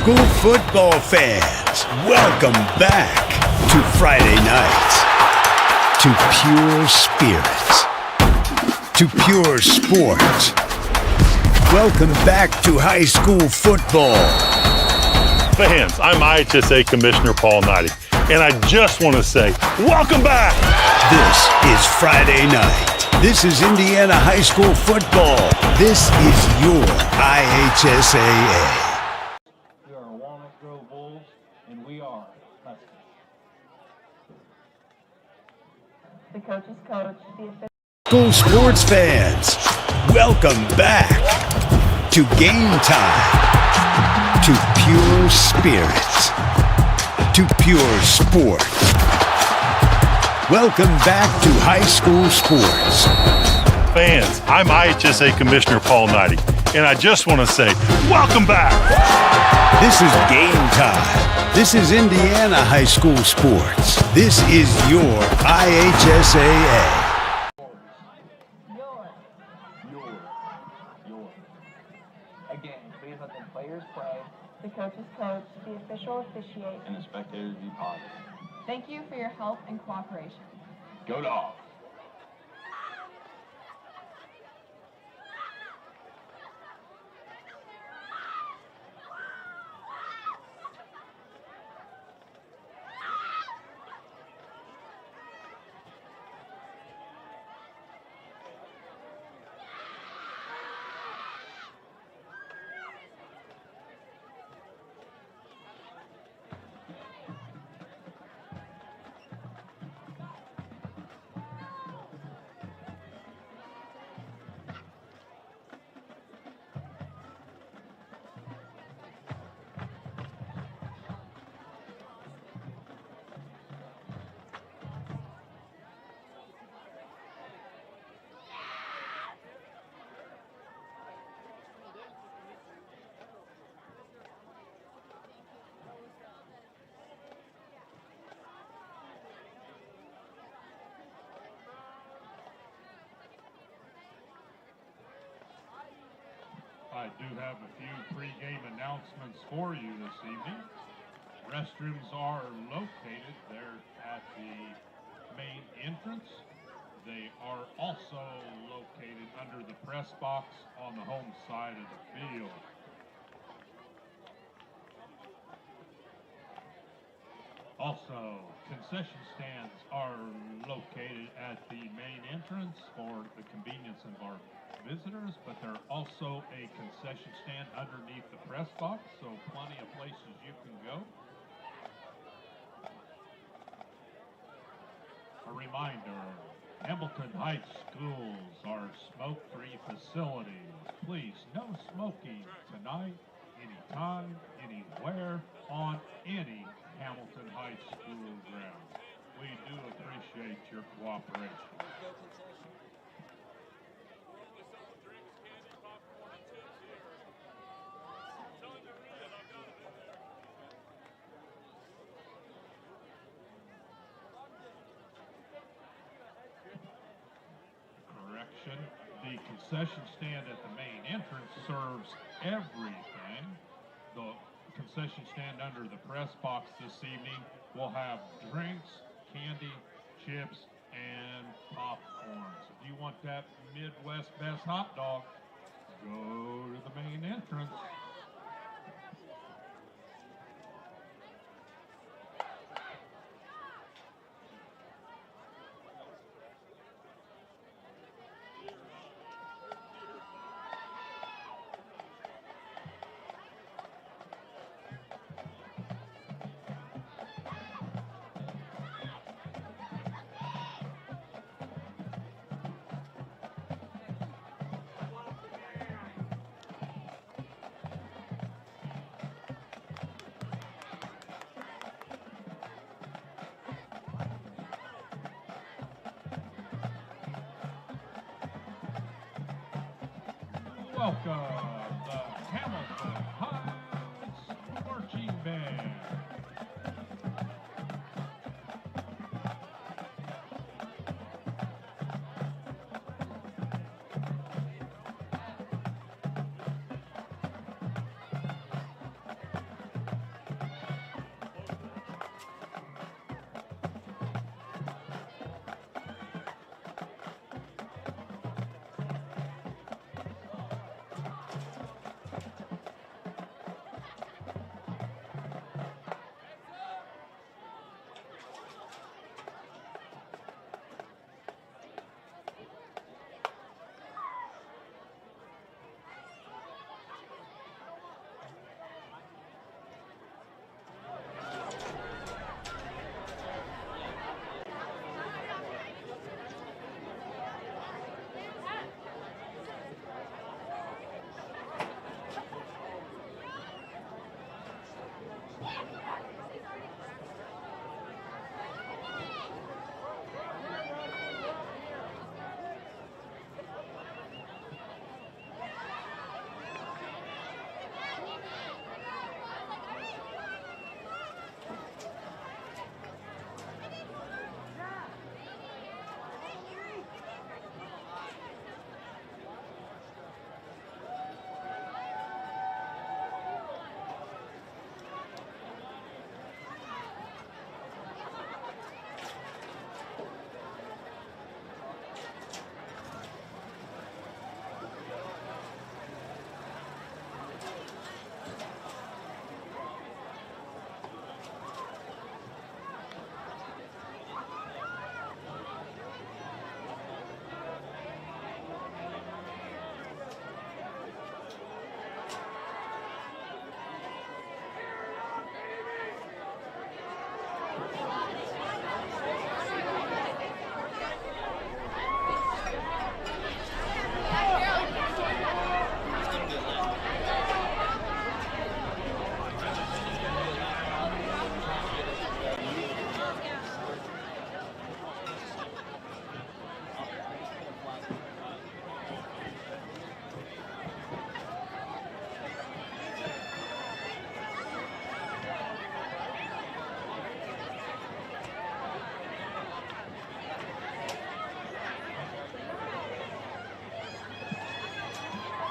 school football fans, welcome back to Friday nights, to pure spirits, to pure sports. Welcome back to high school football. Fans, I'm IHSA Commissioner Paul Knighty, and I just want to say, welcome back! This is Friday night. This is Indiana high school football. This is your IHSAA. We are Walnut Grove Bulls, and we are Husky. The coach's coach, the official. School sports fans, welcome back to game time, to pure spirits, to pure sport. Welcome back to high school sports. Fans, I'm IHSA Commissioner Paul Knighty, and I just want to say, welcome back! This is game time. This is Indiana high school sports. This is your IHSAA. Again, please let the players play The coach's coach, the official officiate. and the spectators be positive. Thank you for your help and cooperation. Go Dogs! I do have a few pregame announcements for you this evening. Restrooms are located there at the main entrance. They are also located under the press box on the home side of the field. Also, concession stands are located at the main entrance for the convenience of our visitors, but there are also a concession stand underneath the press box, so plenty of places you can go. A reminder, Hamilton Heights schools are smoke-free facilities. Please, no smoking tonight, anytime, anywhere, on any Hamilton Heights school ground. We do appreciate your cooperation. Correction, the concession stand at the main entrance serves everything. The concession stand under the press box this evening will have drinks, candy, chips, and popcorn. So if you want that Midwest best hot dog, go to the main entrance. Welcome, the Hamilton Heights Marching Band.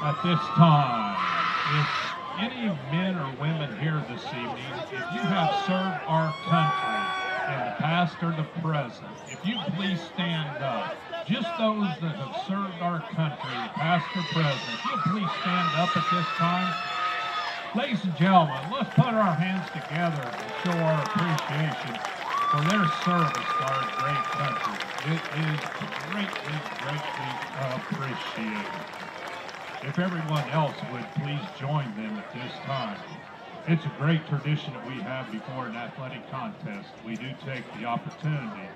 At this time, if any men or women here this evening, if you have served our country in the past or the present, if you please stand up. Just those that have served our country, past or present, if you'll please stand up at this time. Ladies and gentlemen, let's put our hands together and show our appreciation for their service to our great country. It is greatly, greatly appreciated. If everyone else would please join them at this time. It's a great tradition that we have before an athletic contest. We do take the opportunity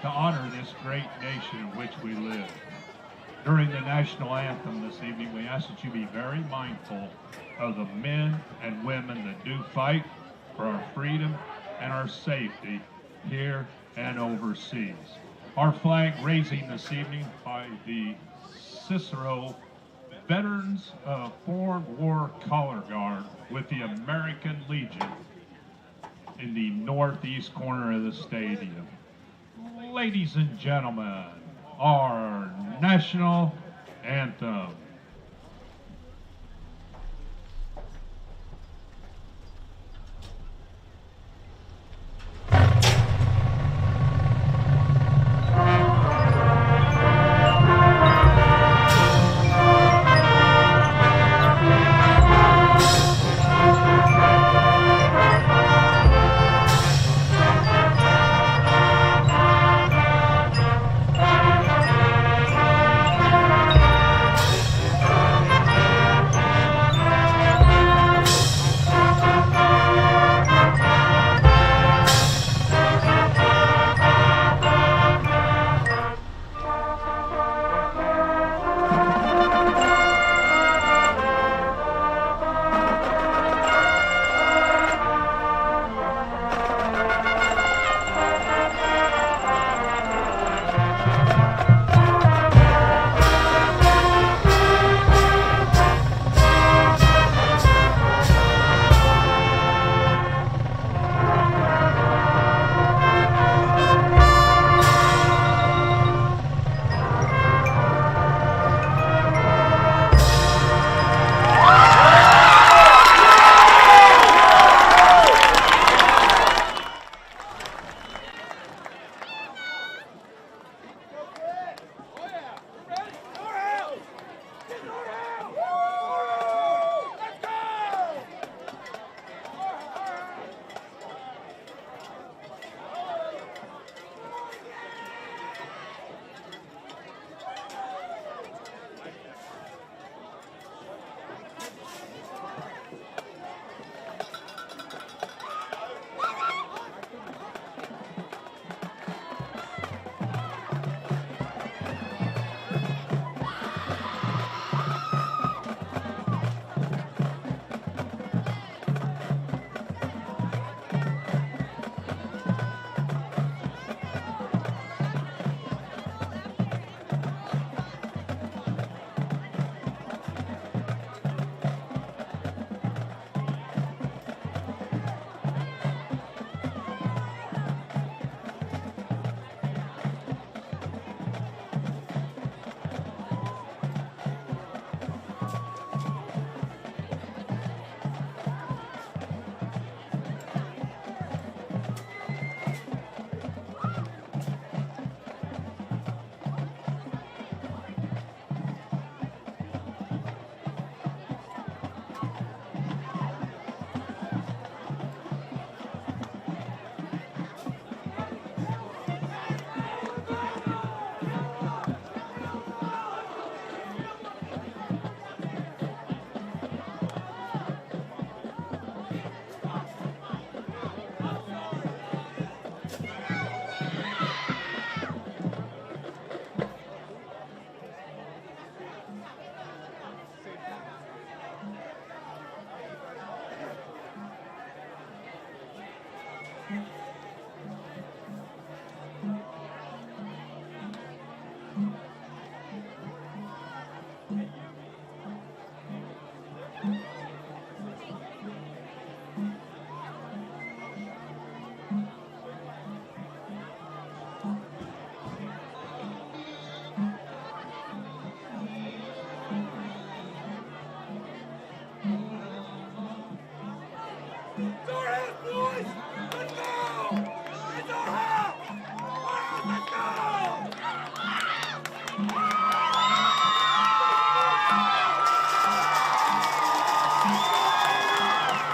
to honor this great nation in which we live. During the national anthem this evening, we ask that you be very mindful of the men and women that do fight for our freedom and our safety here and overseas. Our flag raising this evening by the Cicero Veterans of Foreign War Color Guard with the American Legion in the northeast corner of the stadium. Ladies and gentlemen, our national anthem.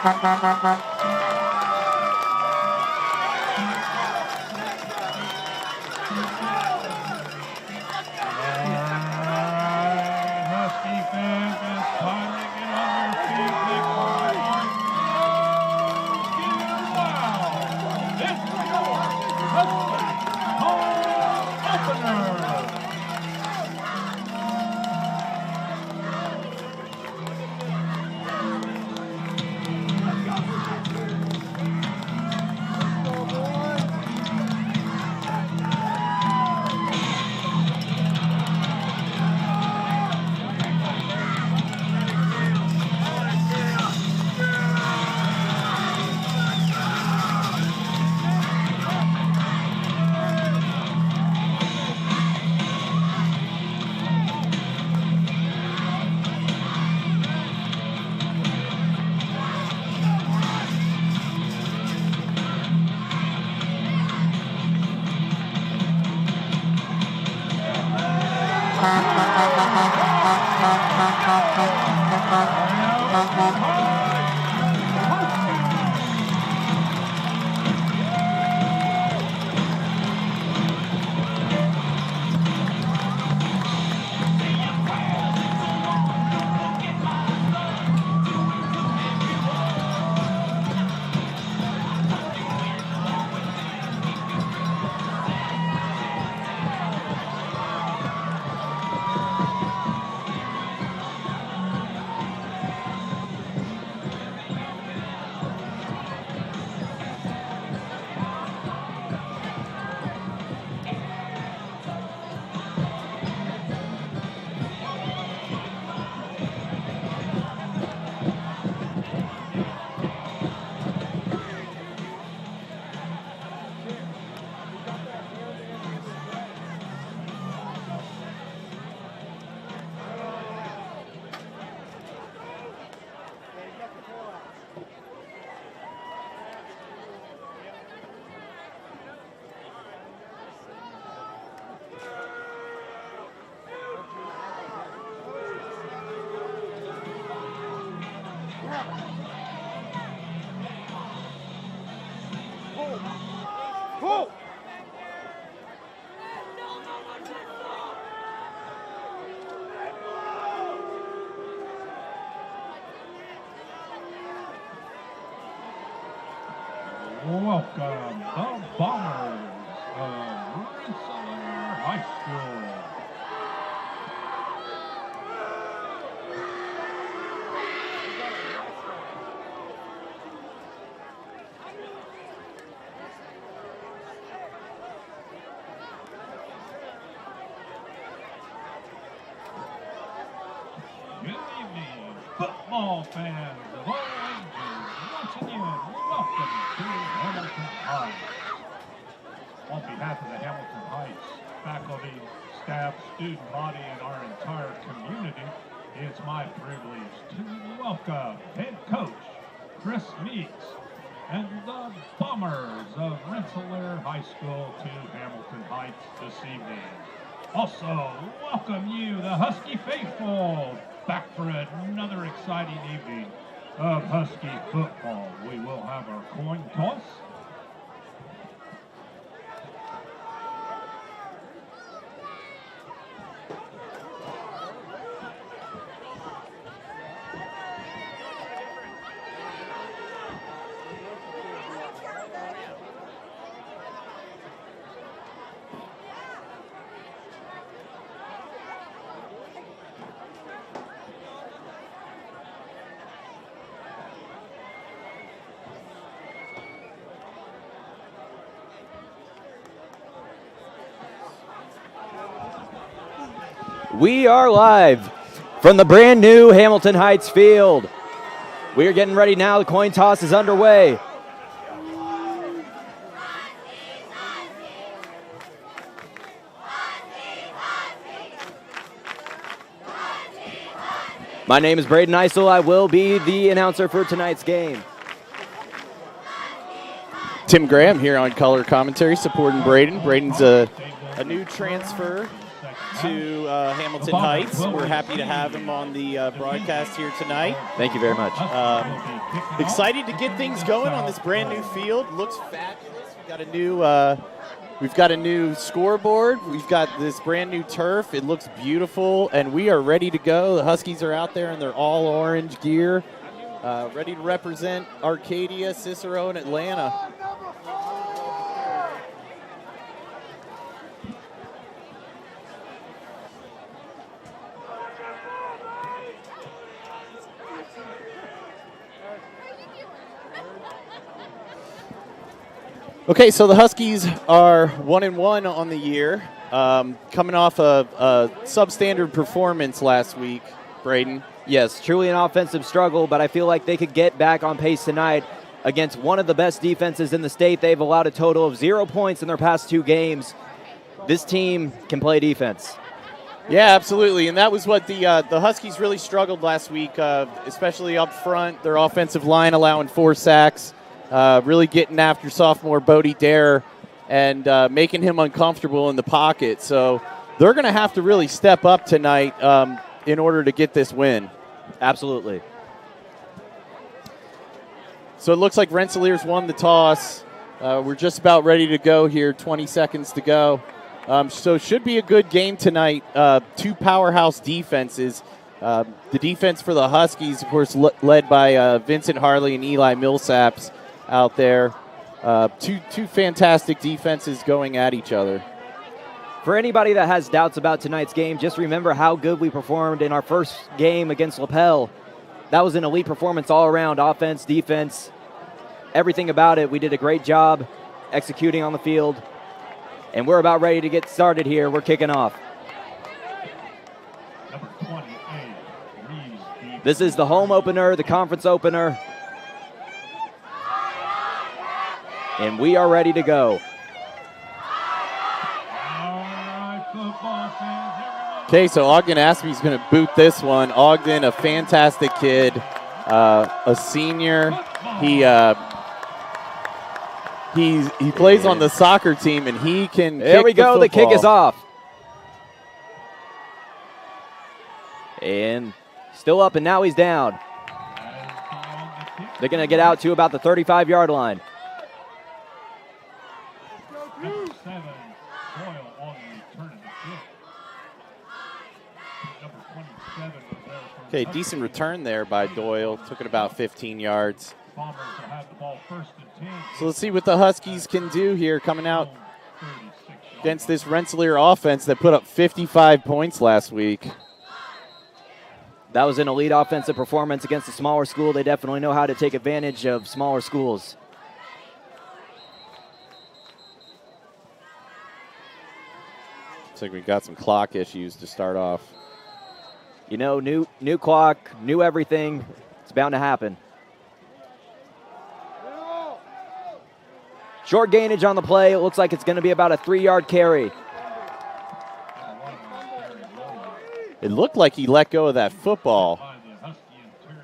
Husky fans, it's time to get on your feet, make some noise. Wow, it's your Husky home opener. Welcome, the Bombers of Rensselaer High School. Good evening, football fans of all ages. Once again, welcome to Hamilton Heights. On behalf of the Hamilton Heights faculty, staff, student body, and our entire community, it's my privilege to welcome head coach Chris Meeks and the Bombers of Rensselaer High School to Hamilton Heights this evening. Also, welcome you, the Husky faithful, back for another exciting evening of Husky football. We will have our coin toss. We are live from the brand new Hamilton Heights field. We are getting ready now. The coin toss is underway. My name is Braden Eisel. I will be the announcer for tonight's game. Tim Graham here on color commentary supporting Braden. Braden's a new transfer to Hamilton Heights. We're happy to have him on the broadcast here tonight. Thank you very much. Excited to get things going on this brand new field. Looks fabulous. We've got a new scoreboard. We've got this brand new turf. It looks beautiful, and we are ready to go. The Huskies are out there in their all orange gear, ready to represent Arcadia, Cicero, and Atlanta. Okay, so the Huskies are 1-1 on the year, coming off a substandard performance last week, Braden. Yes, truly an offensive struggle, but I feel like they could get back on pace tonight against one of the best defenses in the state. They've allowed a total of 0 points in their past 2 games. This team can play defense. Yeah, absolutely, and that was what the Huskies really struggled last week, especially up front. Their offensive line allowing 4 sacks. Really getting after sophomore Bodie Dare and making him uncomfortable in the pocket. So they're going to have to really step up tonight in order to get this win. Absolutely. So it looks like Rensselaer's won the toss. We're just about ready to go here, 20 seconds to go. So it should be a good game tonight. 2 powerhouse defenses. The defense for the Huskies, of course, led by Vincent Harley and Eli Millsaps out there. Two fantastic defenses going at each other. For anybody that has doubts about tonight's game, just remember how good we performed in our first game against LaPel. That was an elite performance all around, offense, defense, everything about it. We did a great job executing on the field, and we're about ready to get started here. We're kicking off. Number 28, This is the home opener, the conference opener. And we are ready to go. Okay, so Ogden Aspey's going to boot this one. Ogden, a fantastic kid, a senior. He plays on the soccer team, and he can There kick we go. the The kick is football. off. And still up, and now he's down. They're going to get out to about the 35-yard line. Number 7, Doyle on the return of the kick. Number 27 was there for Okay, decent return there by Doyle. Took it about 15 yards. Bombers will have the ball 1st and 10. So let's see what the Huskies can do here coming out against this Rensselaer offense that put up 55 points last week. That was an elite offensive performance against a smaller school. They definitely know how to take advantage of smaller schools. Looks like we've got some clock issues to start off. You know, new clock, new everything. It's bound to happen. Short gainage on the play. It looks like it's going to be about a 3-yard carry. It looked like he let go of that football.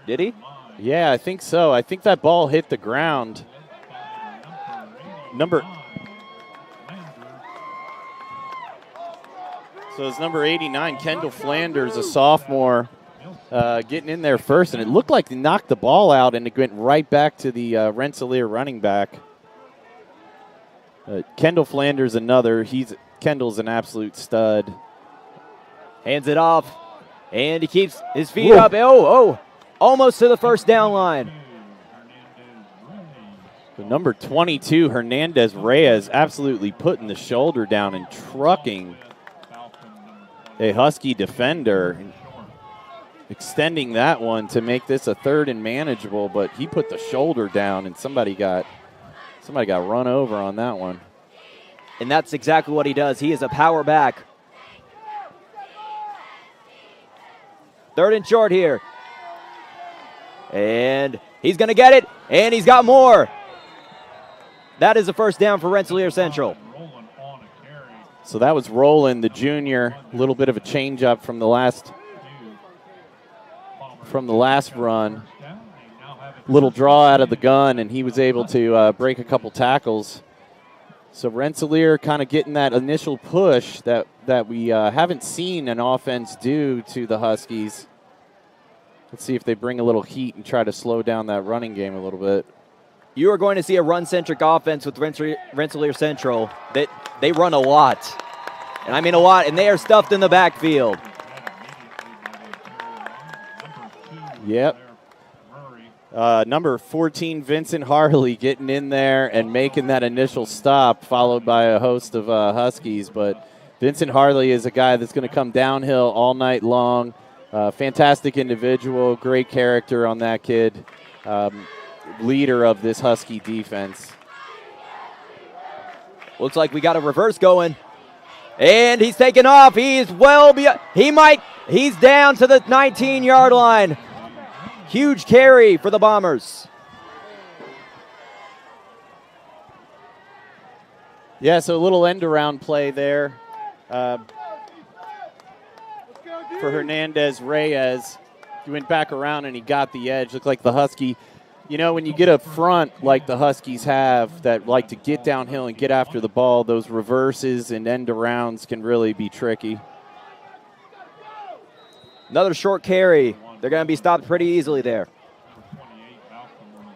Did he? Yeah, I think so. I think that ball hit the ground. So it's number 89, Kendall Flanders, a sophomore, getting in there first. And it looked like he knocked the ball out, and it went right back to the Rensselaer running back. Kendall Flanders, another. Kendall's an absolute stud. Hands it off, and he keeps his feet up. Oh, almost to the first down line. The number 22, Hernandez Reyes, absolutely putting the shoulder down and trucking a Husky defender, extending that one to make this a 3rd and manageable, but he put the shoulder down, and somebody got run over on that one. And that's exactly what he does. He is a power back. 3rd and short here. And he's going to get it, and he's got more. That is a first down for Rensselaer Central. So that was Roland, the junior. A little bit of a change up from the last run. Little draw out of the gun, and he was able to break a couple tackles. So Rensselaer kind of getting that initial push that that we haven't seen an offense do to the Huskies. Let's see if they bring a little heat and try to slow down that running game a little bit. You are going to see a run-centric offense with Rensselaer Central. They run a lot. And I mean a lot, and they are stuffed in the backfield. Yep. Number 14, Vincent Harley, getting in there and making that initial stop, followed by a host of Huskies. But Vincent Harley is a guy that's going to come downhill all night long. Fantastic individual, great character on that kid. Leader of this Husky defense. Looks like we got a reverse going. And he's taken off. He's well beyond. He's down to the 19-yard line. Huge carry for the Bombers. Yeah, so a little end-around play there for Hernandez Reyes. He went back around and he got the edge. Looked like the Husky. You know, when you get up front like the Huskies have that like to get downhill and get after the ball, those reverses and end-arounds can really be tricky. Another short carry. They're going to be stopped pretty easily there.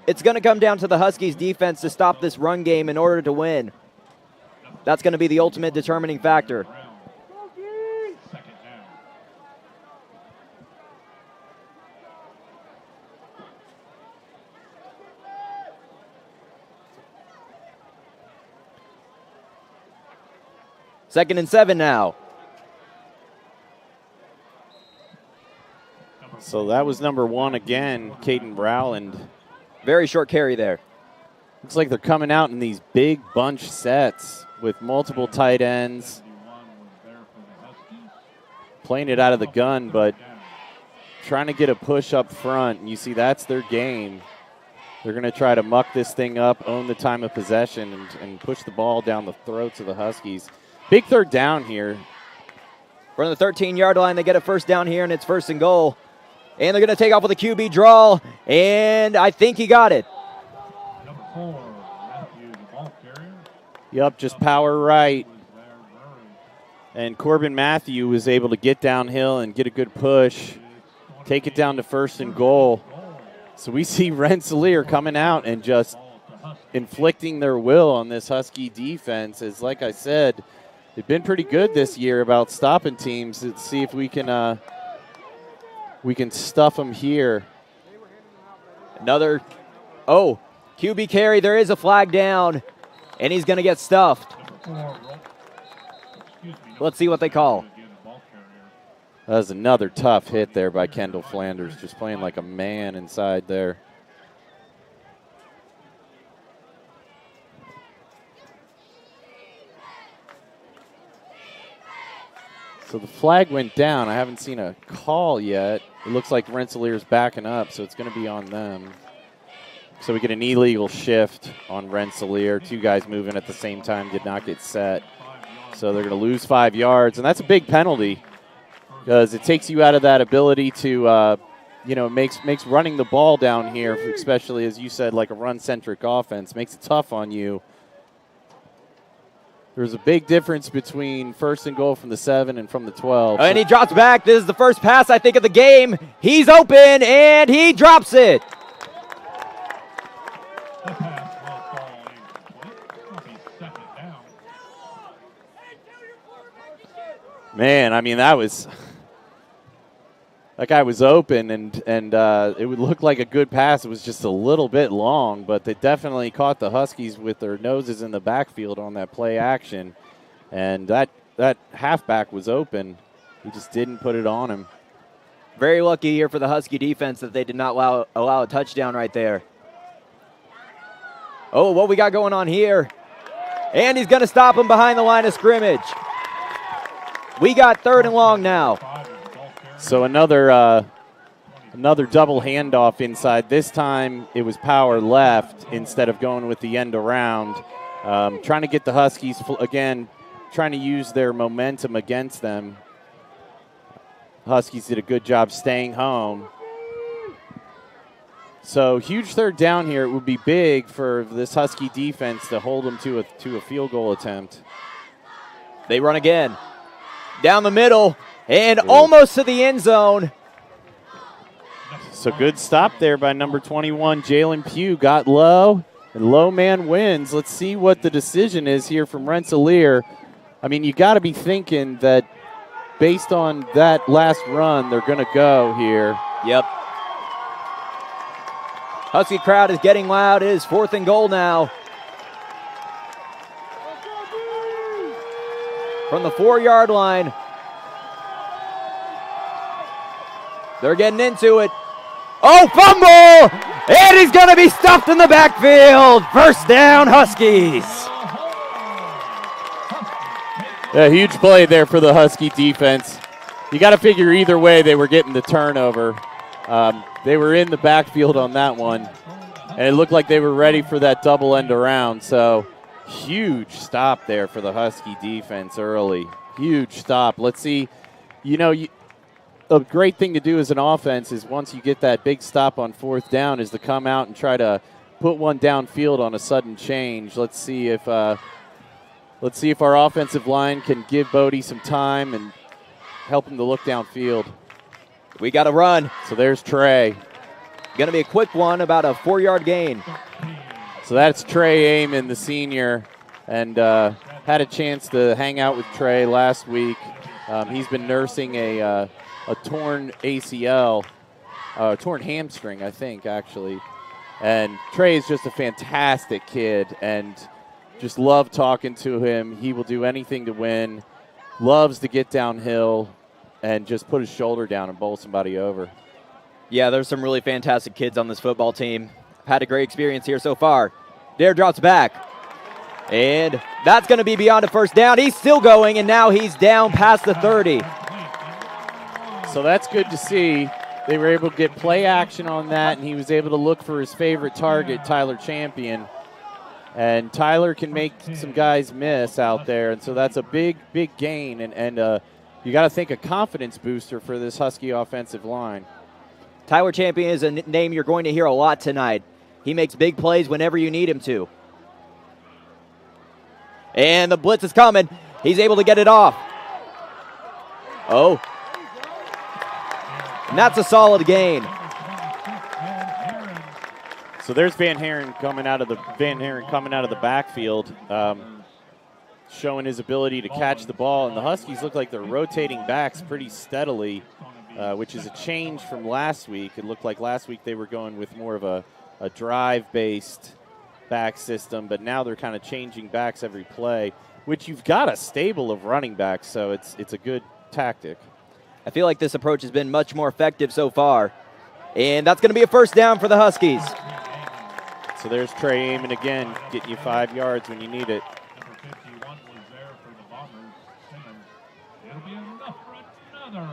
It's going to come down to the Huskies' defense to stop this run game in order to win. That's going to be the ultimate determining factor. Second and 7 now. So that was number 1 again, Caden Rowland. Very short carry there. Looks like they're coming out in these big bunch sets with multiple tight ends. Playing it out of the gun, but trying to get a push up front. And you see that's their game. They're going to try to muck this thing up, own the time of possession, and push the ball down the throats of the Huskies. Big third down here. From the 13-yard line, they get a first down here, and it's 1st and goal. And they're going to take off with a QB draw, and I think he got it. Number 4, Matthew, the ball carrier. Yep, just power right. And Corbin Matthew was able to get downhill and get a good push, take it down to 1st and goal. So we see Rensselaer coming out and just inflicting their will on this Husky defense. As like I said, they've been pretty good this year about stopping teams. Let's see if we can stuff them here. Another, QB carry. There is a flag down, and he's going to get stuffed. Let's see what they call. That was another tough hit there by Kendall Flanders, just playing like a man inside there. So the flag went down. I haven't seen a call yet. It looks like Rensselaer's backing up, so it's going to be on them. So we get an illegal shift on Rensselaer. 2 guys moving at the same time did not get set. So they're going to lose 5 yards, and that's a big penalty because it takes you out of that ability to, makes running the ball down here, especially as you said, like a run-centric offense, makes it tough on you. There's a big difference between 1st and goal from the 7 and from the 12. And he drops back. This is the first pass, I think, of the game. He's open, and he drops it. The pass will fall incomplete. It'll be 2nd down. Man, I mean, that guy was open, and it would look like a good pass. It was just a little bit long, but they definitely caught the Huskies with their noses in the backfield on that play action. And that halfback was open. He just didn't put it on him. Very lucky here for the Husky defense that they did not allow a touchdown right there. Oh, what we got going on here? And he's going to stop him behind the line of scrimmage. We got 3rd and long now. So another double handoff inside. This time it was power left instead of going with the end around. Trying to get the Huskies, again, trying to use their momentum against them. Huskies did a good job staying home. So huge 3rd down here. It would be big for this Husky defense to hold them to a field goal attempt. They run again. Down the middle and almost to the end zone. So good stop there by number 21, Jalen Pugh. Got low, and low man wins. Let's see what the decision is here from Rensselaer. I mean, you got to be thinking that based on that last run, they're going to go here. Yep. Husky crowd is getting loud. It is 4th and goal now. From the 4-yard line. They're getting into it. Oh, fumble! And he's going to be stuffed in the backfield. First down, Huskies. A huge play there for the Husky defense. You got to figure either way they were getting the turnover. They were in the backfield on that one, and it looked like they were ready for that double end around. So huge stop there for the Husky defense early. Huge stop. Let's see. A great thing to do as an offense is once you get that big stop on 4th down is to come out and try to put one downfield on a sudden change. Let's see if our offensive line can give Bodie some time and help him to look downfield. We got to run. So there's Trey. Going to be a quick one, about a 4-yard gain. So that's Trey Amon, the senior, and had a chance to hang out with Trey last week. He's been nursing a torn ACL, torn hamstring, I think, actually. And Trey is just a fantastic kid, and just love talking to him. He will do anything to win, loves to get downhill, and just put his shoulder down and bowl somebody over. Yeah, there's some really fantastic kids on this football team. I've had a great experience here so far. Dare drops back. And that's going to be beyond a first down. He's still going, and now he's down past the 30. So that's good to see. They were able to get play action on that, and he was able to look for his favorite target, Tyler Champion. And Tyler can make some guys miss out there, and so that's a big, big gain. And you got to think a confidence booster for this Husky offensive line. Tyler Champion is a name you're going to hear a lot tonight. He makes big plays whenever you need him to. And the blitz is coming. He's able to get it off. Oh. And that's a solid gain. So there's Van Haren coming out of the backfield, showing his ability to catch the ball. And the Huskies look like they're rotating backs pretty steadily, which is a change from last week. It looked like last week they were going with more of a drive-based back system, but now they're kind of changing backs every play, which you've got a stable of running backs, so it's a good tactic. I feel like this approach has been much more effective so far. And that's going to be a first down for the Huskies. So there's Trey Amon again, getting you 5 yards when you need it. Number 51 was there for the Bombers. Simmons. It'll be enough for another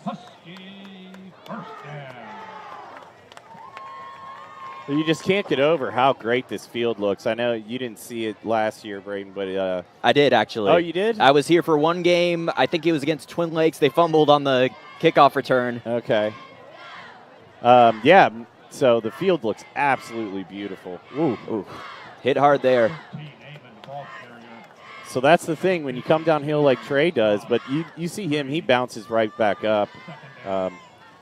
Husky first down. You just can't get over how great this field looks. I know you didn't see it last year, Braden, but I did, actually. Oh, you did? I was here for one game. I think it was against Twin Lakes. They fumbled on the kickoff return. Okay. Yeah, so the field looks absolutely beautiful. Ooh. Hit hard there. So that's the thing when you come downhill like Trey does, but you see him, he bounces right back up.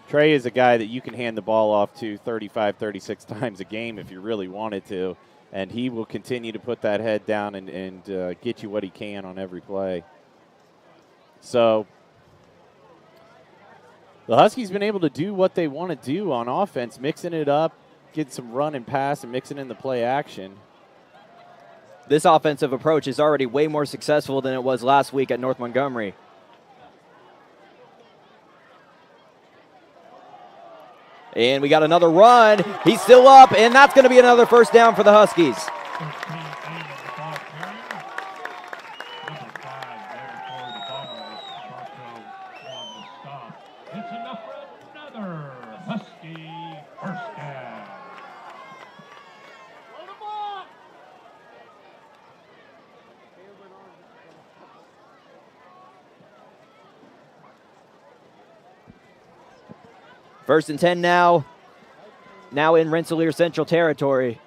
Trey is a guy that you can hand the ball off to 35, 36 times a game if you really wanted to, and he will continue to put that head down and get you what he can on every play. So the Huskies been able to do what they want to do on offense, mixing it up, get some run and pass, and mixing in the play action. This offensive approach is already way more successful than it was last week at North Montgomery. And we got another run. He's still up, and that's going to be another first down for the Huskies. It's enough for another Husky first down. First and 10 now. Now in Rensselaer Central territory.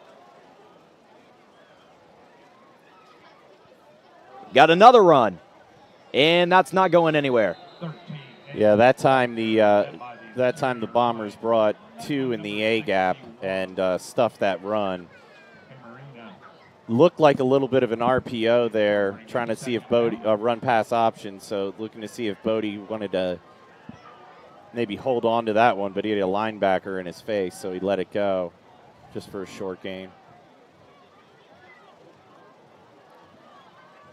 Got another run. And that's not going anywhere. Yeah, that time the Bombers brought 2 in the A gap and stuffed that run. Looked like a little bit of an RPO there, trying to see if Bodie run pass option. So looking to see if Bodie wanted to maybe hold on to that one, but he had a linebacker in his face, so he let it go just for a short gain.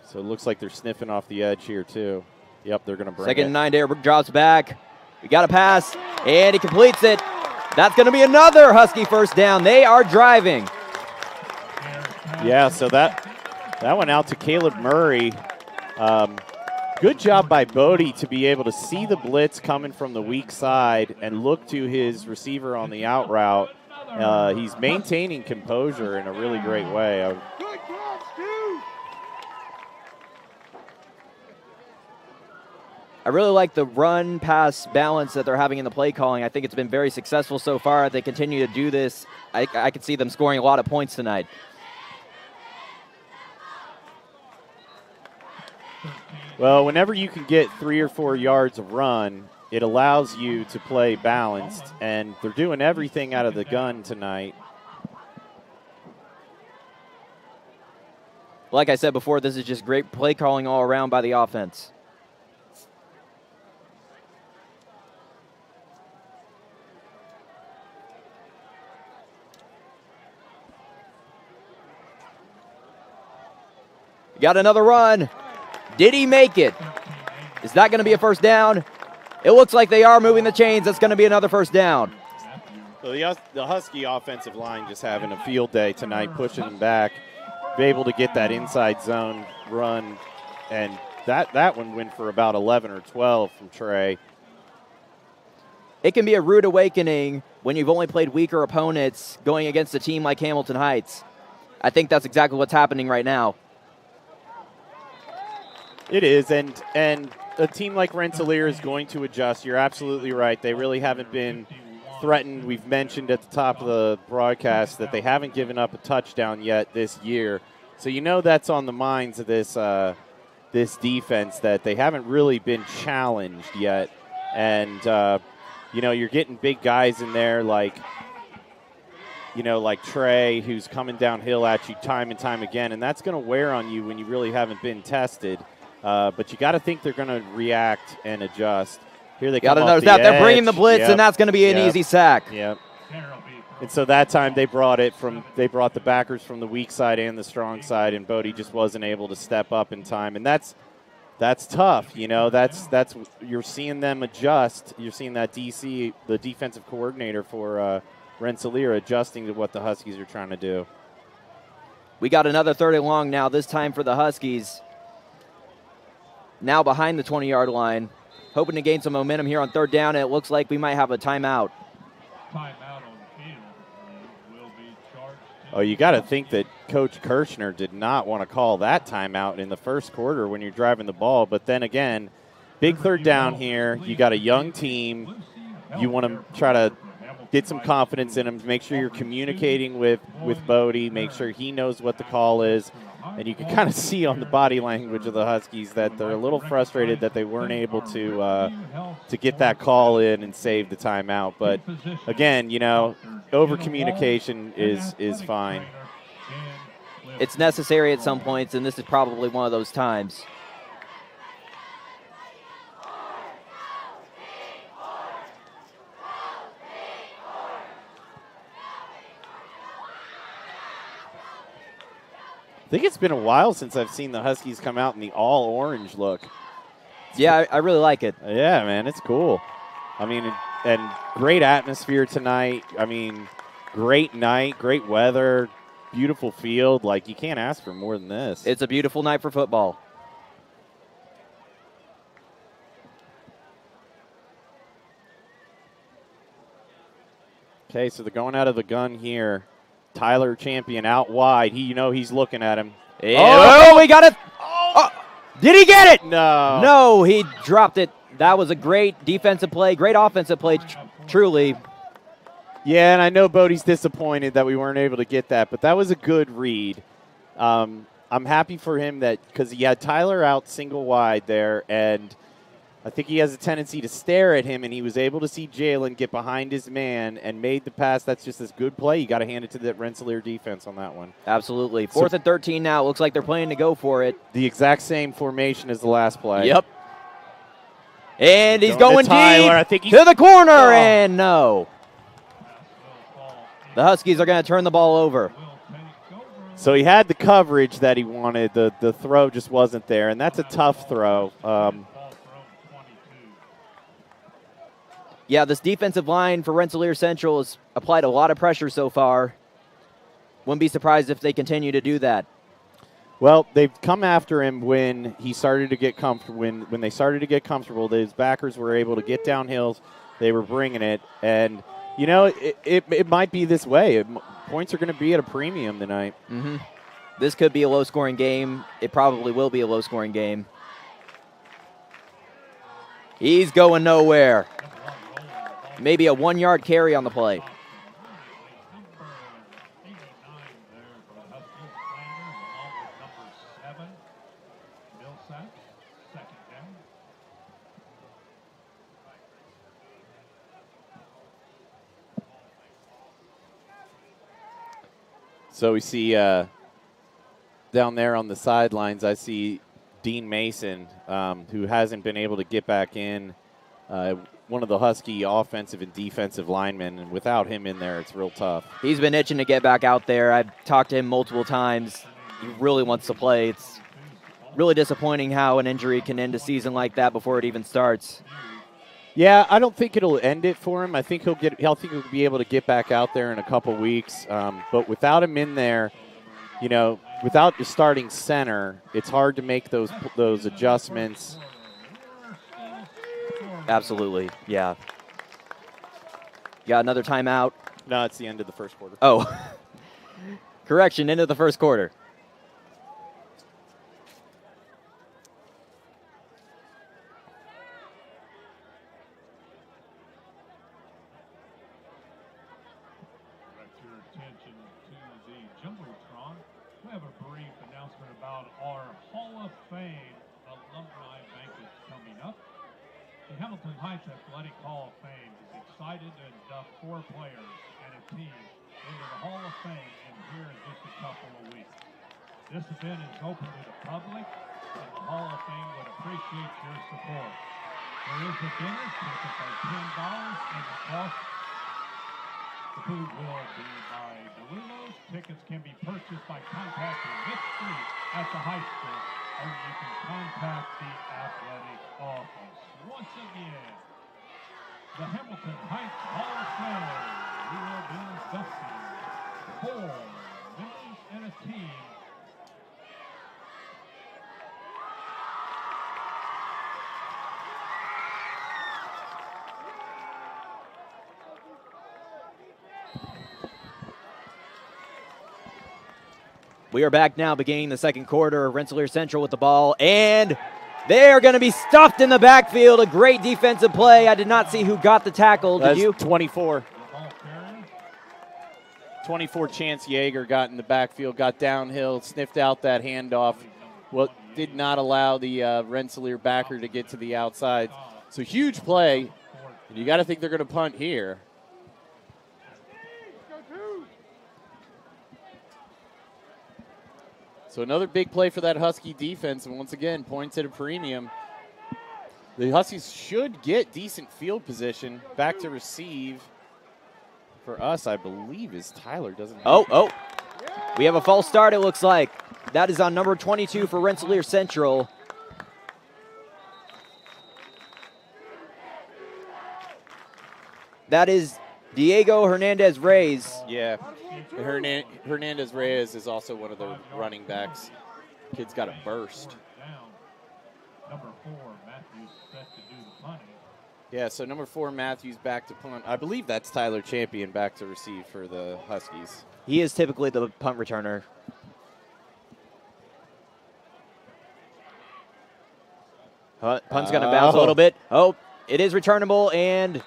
So it looks like they're sniffing off the edge here too. Yep, they're going to bring it. 2nd and 9, Derek drops back. We got a pass, and he completes it. That's going to be another Husky first down. They are driving. Yeah, so that went out to Caleb Murray. Good job by Bodie to be able to see the blitz coming from the weak side and look to his receiver on the out route. He's maintaining composure in a really great way. I really like the run-pass balance that they're having in the play calling. I think it's been very successful so far. If they continue to do this, I could see them scoring a lot of points tonight. Well, whenever you can get 3 or 4 yards of run, it allows you to play balanced, and they're doing everything out of the gun tonight. Like I said before, this is just great play calling all around by the offense. Got another run. Did he make it? Is that going to be a first down? It looks like they are moving the chains. That's going to be another first down. So the Husky offensive line just having a field day tonight, pushing them back, be able to get that inside zone run, and that one went for about 11 or 12 from Trey. It can be a rude awakening when you've only played weaker opponents going against a team like Hamilton Heights. I think that's exactly what's happening right now. It is, and a team like Rensselaer is going to adjust. You're absolutely right. They really haven't been threatened. We've mentioned at the top of the broadcast that they haven't given up a touchdown yet this year. So you know that's on the minds of this defense, that they haven't really been challenged yet. And, you're getting big guys in there like Trey, who's coming downhill at you time and time again, and that's going to wear on you when you really haven't been tested. But you got to think they're going to react and adjust. Here they got to come notice off the that they're edge. bringing the blitz, Yep. and that's going to be an easy sack. Yep. And so that time they brought the backers from the weak side and the strong side, and Bodie just wasn't able to step up in time, and that's tough. That's you're seeing them adjust. You're seeing that DC, the defensive coordinator for Rensselaer, adjusting to what the Huskies are trying to do. We got another 3rd and long now, this time for the Huskies. Now behind the 20-yard line, hoping to gain some momentum here on 3rd down, and it looks like we might have a timeout. Timeout on the field will be charged. Oh, you got to think that Coach Kirshner did not want to call that timeout in the first quarter when you're driving the ball. But then again, big 3rd down here. You got a young team. You want to try to get some confidence in them. Make sure you're communicating with Bodie. Make sure he knows what the call is. And you can kind of see on the body language of the Huskies that they're a little frustrated that they weren't able to get that call in and save the timeout. But again, over communication is fine. It's necessary at some points, and this is probably one of those times. I think it's been a while since I've seen the Huskies come out in the all-orange look. Yeah, I really like it. Yeah, man, it's cool. I mean, and great atmosphere tonight. I mean, great night, great weather, beautiful field. Like, you can't ask for more than this. It's a beautiful night for football. Okay, so they're going out of the gun here. Tyler Champion out wide. He's looking at him. Oh, we got it. Oh, did he get it? No. No, he dropped it. That was a great defensive play, great offensive play, truly. Yeah, and I know Bodie's disappointed that we weren't able to get that, but that was a good read. I'm happy for him that because he had Tyler out single wide there, and I think he has a tendency to stare at him, and he was able to see Jalen get behind his man and made the pass. That's just this good play. You got to hand it to the Rensselaer defense on that one. Absolutely. 4th and 13 now. Looks like they're planning to go for it. The exact same formation as the last play. Yep. And he's going deep I think to the corner, and no. The Huskies are going to turn the ball over. So he had the coverage that he wanted. The throw just wasn't there, and that's a tough throw. Yeah, this defensive line for Rensselaer Central has applied a lot of pressure so far. Wouldn't be surprised if they continue to do that. Well, they've come after him when he started to get comfortable. When they started to get comfortable, his backers were able to get downhills. They were bringing it, and you know it might be this way. Points are going to be at a premium tonight. Mm-hmm. This could be a low-scoring game. It probably will be a low-scoring game. He's going nowhere. Maybe a 1-yard carry on the play. So we see down there on the sidelines, I see Dean Mason, who hasn't been able to get back in. One of the Husky offensive and defensive linemen, and without him in there, it's real tough. He's been itching to get back out there. I've talked to him multiple times. He really wants to play. It's really disappointing how an injury can end a season like that before it even starts. Yeah, I don't think it'll end it for him. I think he'll be able to get back out there in a couple weeks. But without him in there, you know, without the starting center, it's hard to make those adjustments. Absolutely, yeah. Got another timeout. No, it's the end of the first quarter. Oh, correction, end of the first quarter. Direct your attention to the Jumbotron. We have a brief announcement about our Hall of Fame alumni banquet coming up. The Hamilton Heights Athletic Hall of Fame is excited to induct 4 players and a team into the Hall of Fame here in just a couple of weeks. This event is open to the public, and the Hall of Fame would appreciate your support. There is a dinner, tickets are $10, and the cost. The food will be by DeLulo's. Tickets can be purchased by contacting Mick Street at the high school, or you can contact the athletic office. Once again, the Hamilton Heights Hall of Fame. We will be inducting 4 members and a team. We are back now, beginning the second quarter. Rensselaer Central with the ball, and they are going to be stuffed in the backfield. A great defensive play. I did not see who got the tackle. Did you? 24. 24 Chance Yeager got in the backfield, got downhill, sniffed out that handoff. Well, did not allow the Rensselaer backer to get to the outside. So huge play. And you got to think they're going to punt here. So another big play for that Husky defense, and once again, points at a premium. The Huskies should get decent field position. Back to receive for us, I believe, is Tyler. Doesn't have Oh. We have a false start, it looks like. That is on number 22 for Rensselaer Central. That is Diego Hernandez-Reyes. Yeah. Hernandez-Reyes is also one of the running backs. Kid's got a burst. Number 4, Matthews set to do the punting. Yeah, so number 4, Matthews back to punt. I believe that's Tyler Champion back to receive for the Huskies. He is typically the punt returner. Punt's going to bounce a little bit. Oh, it is returnable and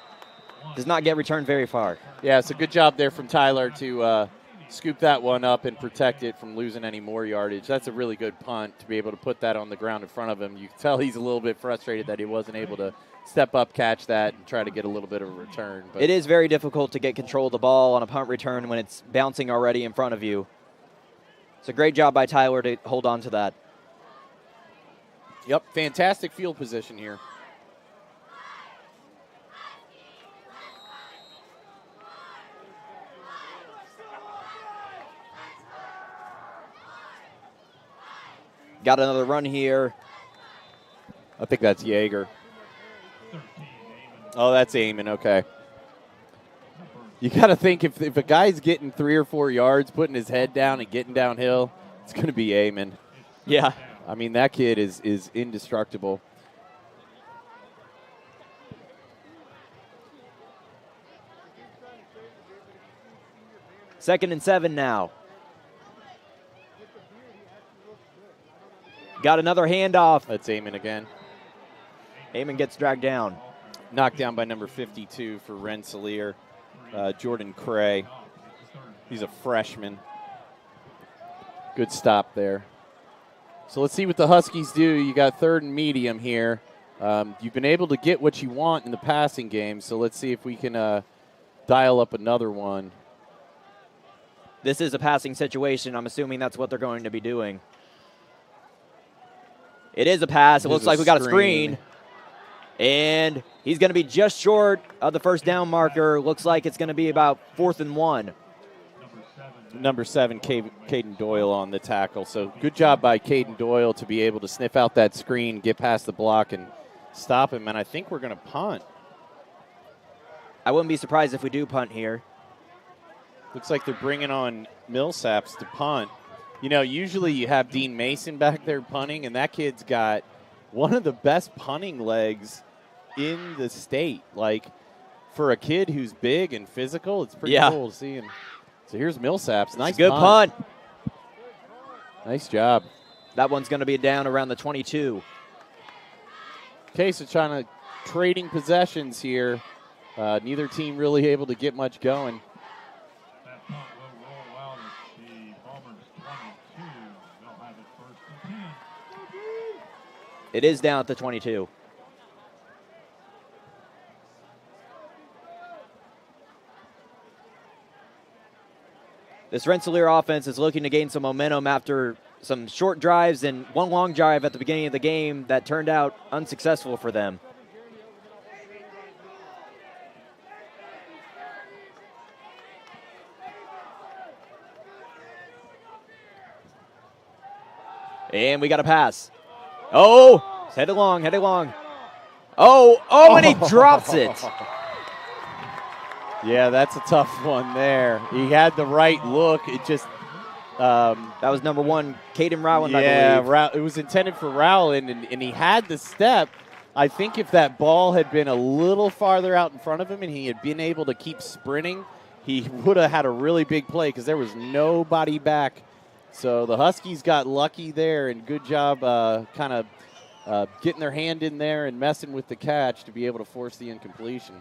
does not get returned very far. Yeah, so good job there from Tyler to scoop that one up and protect it from losing any more yardage. That's a really good punt to be able to put that on the ground in front of him. You can tell he's a little bit frustrated that he wasn't able to step up, catch that, and try to get a little bit of a return. But it is very difficult to get control of the ball on a punt return when it's bouncing already in front of you. It's a great job by Tyler to hold on to that. Yep, fantastic field position here. Got another run here. I think that's Yeager. Oh, that's Eamon, okay. You got to think if a guy's getting 3 or 4 yards, putting his head down and getting downhill, it's going to be Eamon. Yeah. I mean, that kid is indestructible. Second and 7 now. Got another handoff. That's Eamon again. Eamon gets dragged down. Knocked down by number 52 for Rensselaer, Jordan Cray. He's a freshman. Good stop there. So let's see what the Huskies do. You got 3rd and medium here. You've been able to get what you want in the passing game, so let's see if we can dial up another one. This is a passing situation. I'm assuming that's what they're going to be doing. It is a pass. It looks like we got a screen. And he's going to be just short of the first down marker. Looks like it's going to be about 4th and 1. Number 7, Caden Doyle on the tackle. So good job by Caden Doyle to be able to sniff out that screen, get past the block, and stop him. And I think we're going to punt. I wouldn't be surprised if we do punt here. Looks like they're bringing on Millsaps to punt. You know, usually you have Dean Mason back there punting, and that kid's got one of the best punting legs in the state. Like, for a kid who's big and physical, it's pretty cool to see him. So here's Millsaps. Nice good punt. Nice job. That one's going to be down around the 22. Okay, so trying to trading possessions here. Neither team really able to get much going. That punt will roll out at the Bombers 22. They'll have it 1st and 10. It is down at the 22. This Rensselaer offense is looking to gain some momentum after some short drives and one long drive at the beginning of the game that turned out unsuccessful for them. And we got a pass. Oh, head along, head along. Oh, and he drops it. Yeah, that's a tough one there. He had the right look. It just that was number 1, Caden Rowland, I believe. Yeah, it was intended for Rowland, and he had the step. I think if that ball had been a little farther out in front of him and he had been able to keep sprinting, he would have had a really big play because there was nobody back. So the Huskies got lucky there, and good job kind of getting their hand in there and messing with the catch to be able to force the incompletion.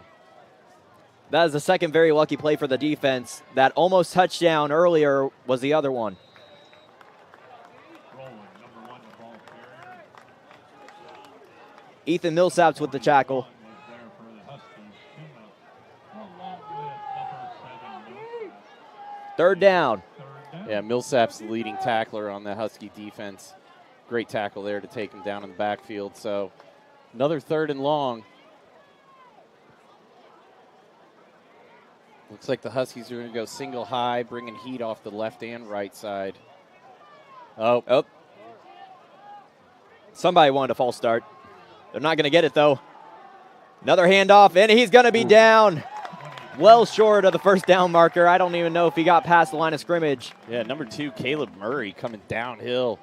That is the second very lucky play for the defense. That almost touchdown earlier was the other one. Rolling, number 1, the ball carrier. Ethan Millsaps with the tackle. Was there for the Huskies. Along with number 7, Millsaps. Third down. Yeah, Millsaps the leading tackler on the Husky defense. Great tackle there to take him down in the backfield. So another 3rd and long. Looks like the Huskies are going to go single high, bringing heat off the left and right side. Oh. Somebody wanted a false start. They're not going to get it, though. Another handoff, and he's going to be down. Well short of the first down marker. I don't even know if he got past the line of scrimmage. Yeah, number 2, Caleb Murray coming downhill,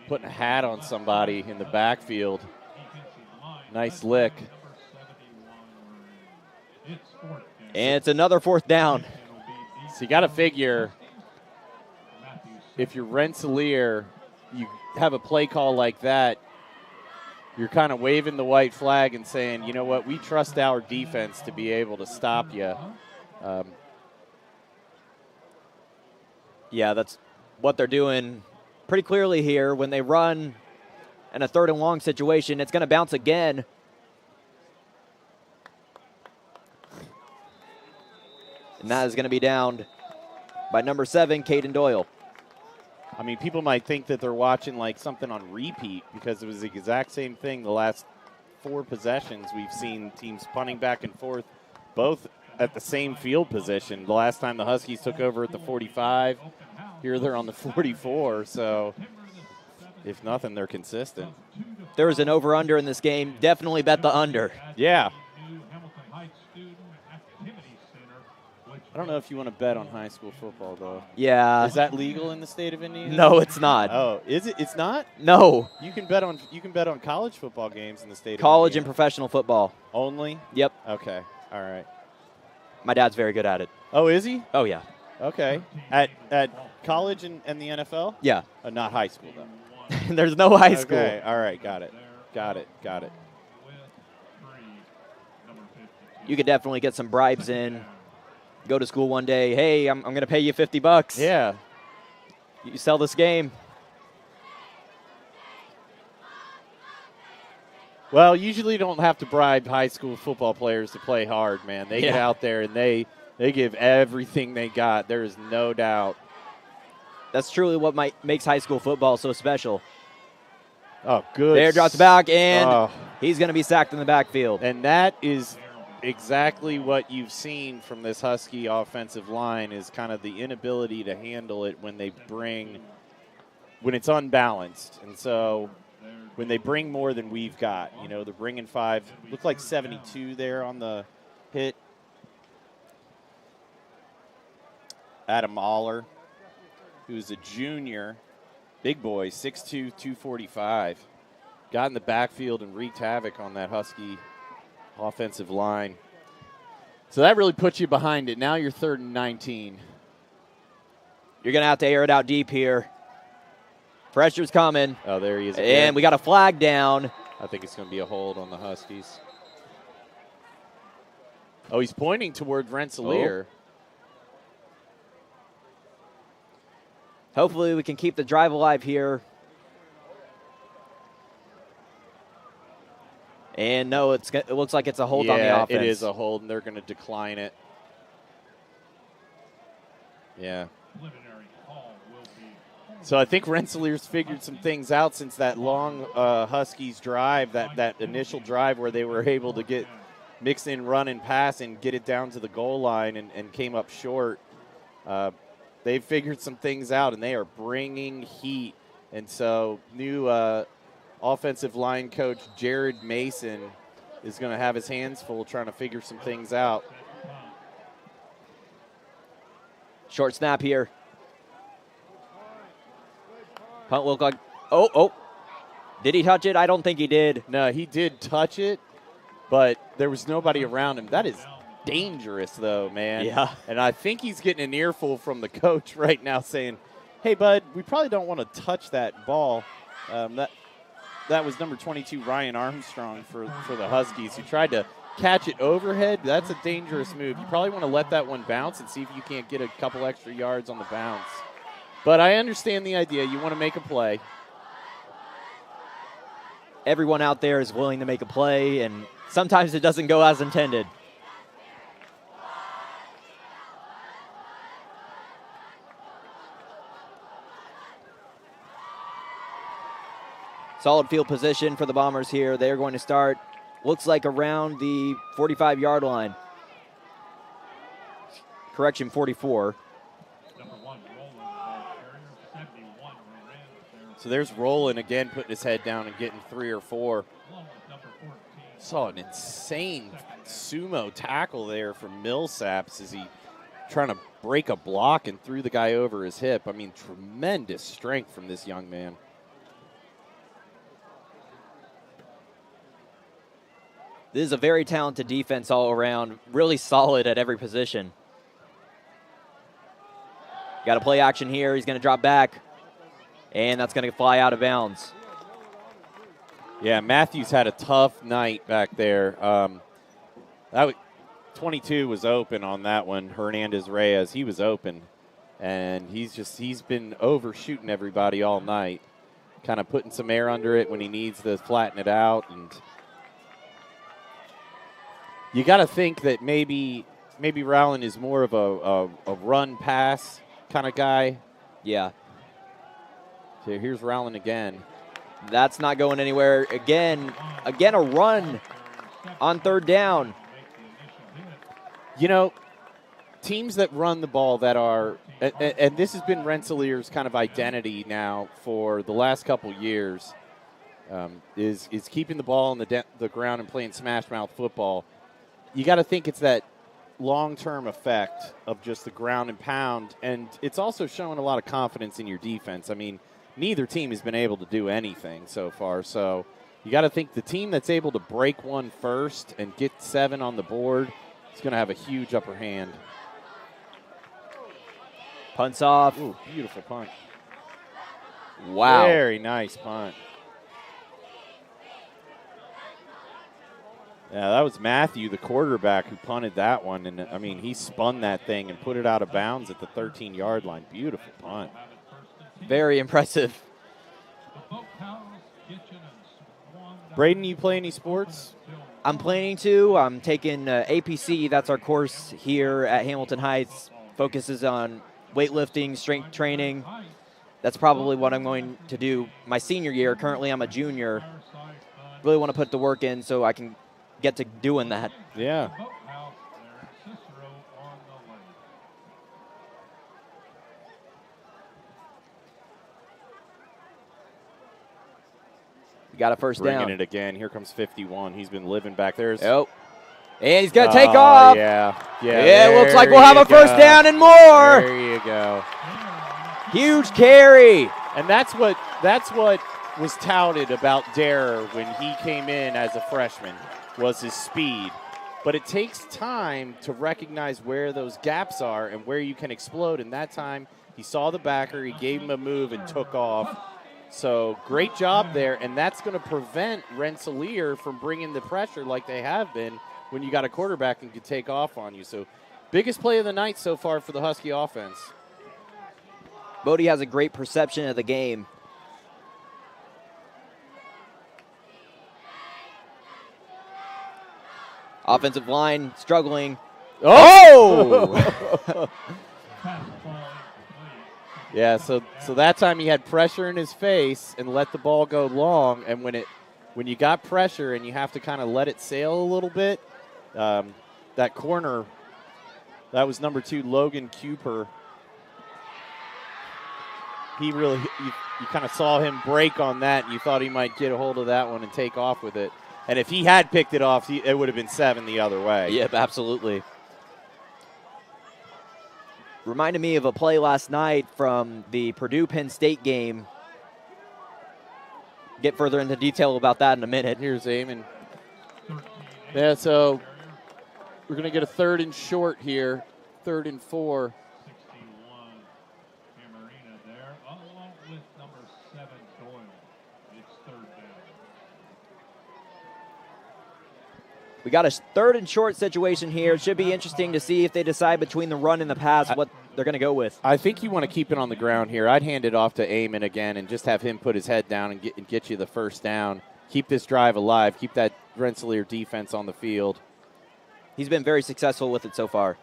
putting a hat on somebody in the backfield. Nice lick. And it's another 4th down. So you got to figure if you're Rensselaer, you have a play call like that, you're kind of waving the white flag and saying, you know what, we trust our defense to be able to stop you. Yeah, that's what they're doing pretty clearly here. When they run in a 3rd and long situation, it's going to bounce again. And that is going to be downed by number 7, Caden Doyle. I mean, people might think that they're watching like something on repeat because it was the exact same thing the last 4 possessions. We've seen teams punting back and forth, both at the same field position. The last time the Huskies took over at the 45, here they're on the 44. So, if nothing, they're consistent. There was an over-under in this game. Definitely bet the under. Yeah. I don't know if you want to bet on high school football, though. Yeah. Is that legal in the state of Indiana? No, it's not. Oh, is it? It's not? No. You can bet on college football games in the state of College and Indiana. professional football. Only? Yep. Okay. All right. My dad's very good at it. Oh, is he? Oh, yeah. Okay. At college and the NFL? Yeah. Not high school, though. There's no high school. Okay. All right. Got it. You could definitely get some bribes in. Go to school one day. Hey, I'm going to pay you $50. Yeah. You sell this game. Well, usually you don't have to bribe high school football players to play hard, man. They get out there and they give everything they got. There is no doubt. That's truly what makes high school football so special. Oh, good. There drops back, and he's going to be sacked in the backfield. And that is exactly what you've seen from this Husky offensive line is kind of the inability to handle it when it's unbalanced. And so when they bring more than we've got, they're bringing 5. Looked like 72 there on the hit. Adam Mahler, who's a junior, big boy, 6'2", 245. Got in the backfield and wreaked havoc on that Husky offensive line. So that really puts you behind it. Now you're 3rd and 19. You're going to have to air it out deep here. Pressure's coming. Oh, there he is again. And we got a flag down. I think it's going to be a hold on the Huskies. Oh, he's pointing toward Rensselaer. Hopefully we can keep the drive alive here. And no, it looks like it's a hold on the offense. It is a hold, and they're going to decline it. Yeah. So I think Rensselaer's figured some things out since that long Huskies drive, that initial drive where they were able to mix in run and pass and get it down to the goal line and came up short. They've figured some things out, and they are bringing heat. And so new offensive line coach Jared Mason is going to have his hands full trying to figure some things out. Short snap here. Punt look like, oh. Did he touch it? I don't think he did. No, he did touch it, but there was nobody around him. That is dangerous, though, man. Yeah. And I think he's getting an earful from the coach right now saying, hey, bud, we probably don't want to touch that ball. That was number 22, Ryan Armstrong, for the Huskies, who tried to catch it overhead. That's a dangerous move. You probably want to let that one bounce and see if you can't get a couple extra yards on the bounce. But I understand the idea. You want to make a play. Everyone out there is willing to make a play, and sometimes it doesn't go as intended. Solid field position for the Bombers here. They're going to start, looks like around the 45-yard line. Correction, 44. So there's Roland again putting his head down and getting 3 or 4. Saw an insane sumo tackle there from Millsaps as he trying to break a block and threw the guy over his hip. I mean, tremendous strength from this young man. This is a very talented defense all around, really solid at every position. Got a play action here. He's going to drop back, and that's going to fly out of bounds. Yeah, Matthews had a tough night back there. 22 was open on that one. Hernandez Reyes, he was open. And he's been overshooting everybody all night, kind of putting some air under it when he needs to flatten it out. And you got to think that maybe Rowland is more of a run pass kind of guy. Yeah. So here's Rowland again. That's not going anywhere. Again, a run on third down. You know, teams that run the ball that are, and this has been Rensselaer's kind of identity now for the last couple years, is keeping the ball on the ground and playing smash mouth football. You got to think it's that long-term effect of just the ground and pound, and it's also showing a lot of confidence in your defense. I mean, neither team has been able to do anything so far, so you got to think the team that's able to break one first and get 7 on the board is going to have a huge upper hand. Punts off. Ooh, beautiful punt. Wow. Very nice punt. Yeah, that was Matthew, the quarterback, who punted that one. And, I mean, he spun that thing and put it out of bounds at the 13-yard line. Beautiful punt. Very impressive. Braden, you play any sports? I'm planning to. I'm taking APC. That's our course here at Hamilton Heights. Focuses on weightlifting, strength training. That's probably what I'm going to do my senior year. Currently, I'm a junior. Really want to put the work in so I can get to doing that. Yeah. We got a first down. Bringing it again. Here comes 51. He's been living back there. Oh. And he's going to take off. Yeah. Yeah, it looks like we'll have a first down and more. There you go. Huge carry. And that's what was touted about Dare when he came in as a freshman, was his speed. But it takes time to recognize where those gaps are and where you can explode. And that time, he saw the backer, he gave him a move and took off. So great job there, and that's going to prevent Rensselaer from bringing the pressure like they have been when you got a quarterback and can take off on you. So biggest play of the night so far for the Husky offense. Bodie has a great perception of the game. Offensive line struggling. Oh! Yeah, so that time he had pressure in his face and let the ball go long. And when you got pressure and you have to kind of let it sail a little bit, that corner, that was number 2, Logan Cooper. He really, you kind of saw him break on that, and you thought he might get a hold of that one and take off with it. And if he had picked it off, it would have been 7 the other way. Yep, absolutely. Reminded me of a play last night from the Purdue-Penn State game. Get further into detail about that in a minute. Here's Eamon. Yeah, so we're going to get a 3rd and short here, 3rd and 4. 61, Camarina there, along with number 7, Doyle. It's 3rd down. We got a 3rd and short situation here. It should be interesting to see if they decide between the run and the pass what they're going to go with. I think you want to keep it on the ground here. I'd hand it off to Eamon again and just have him put his head down and get you the first down. Keep this drive alive. Keep that Rensselaer defense on the field. He's been very successful with it so far.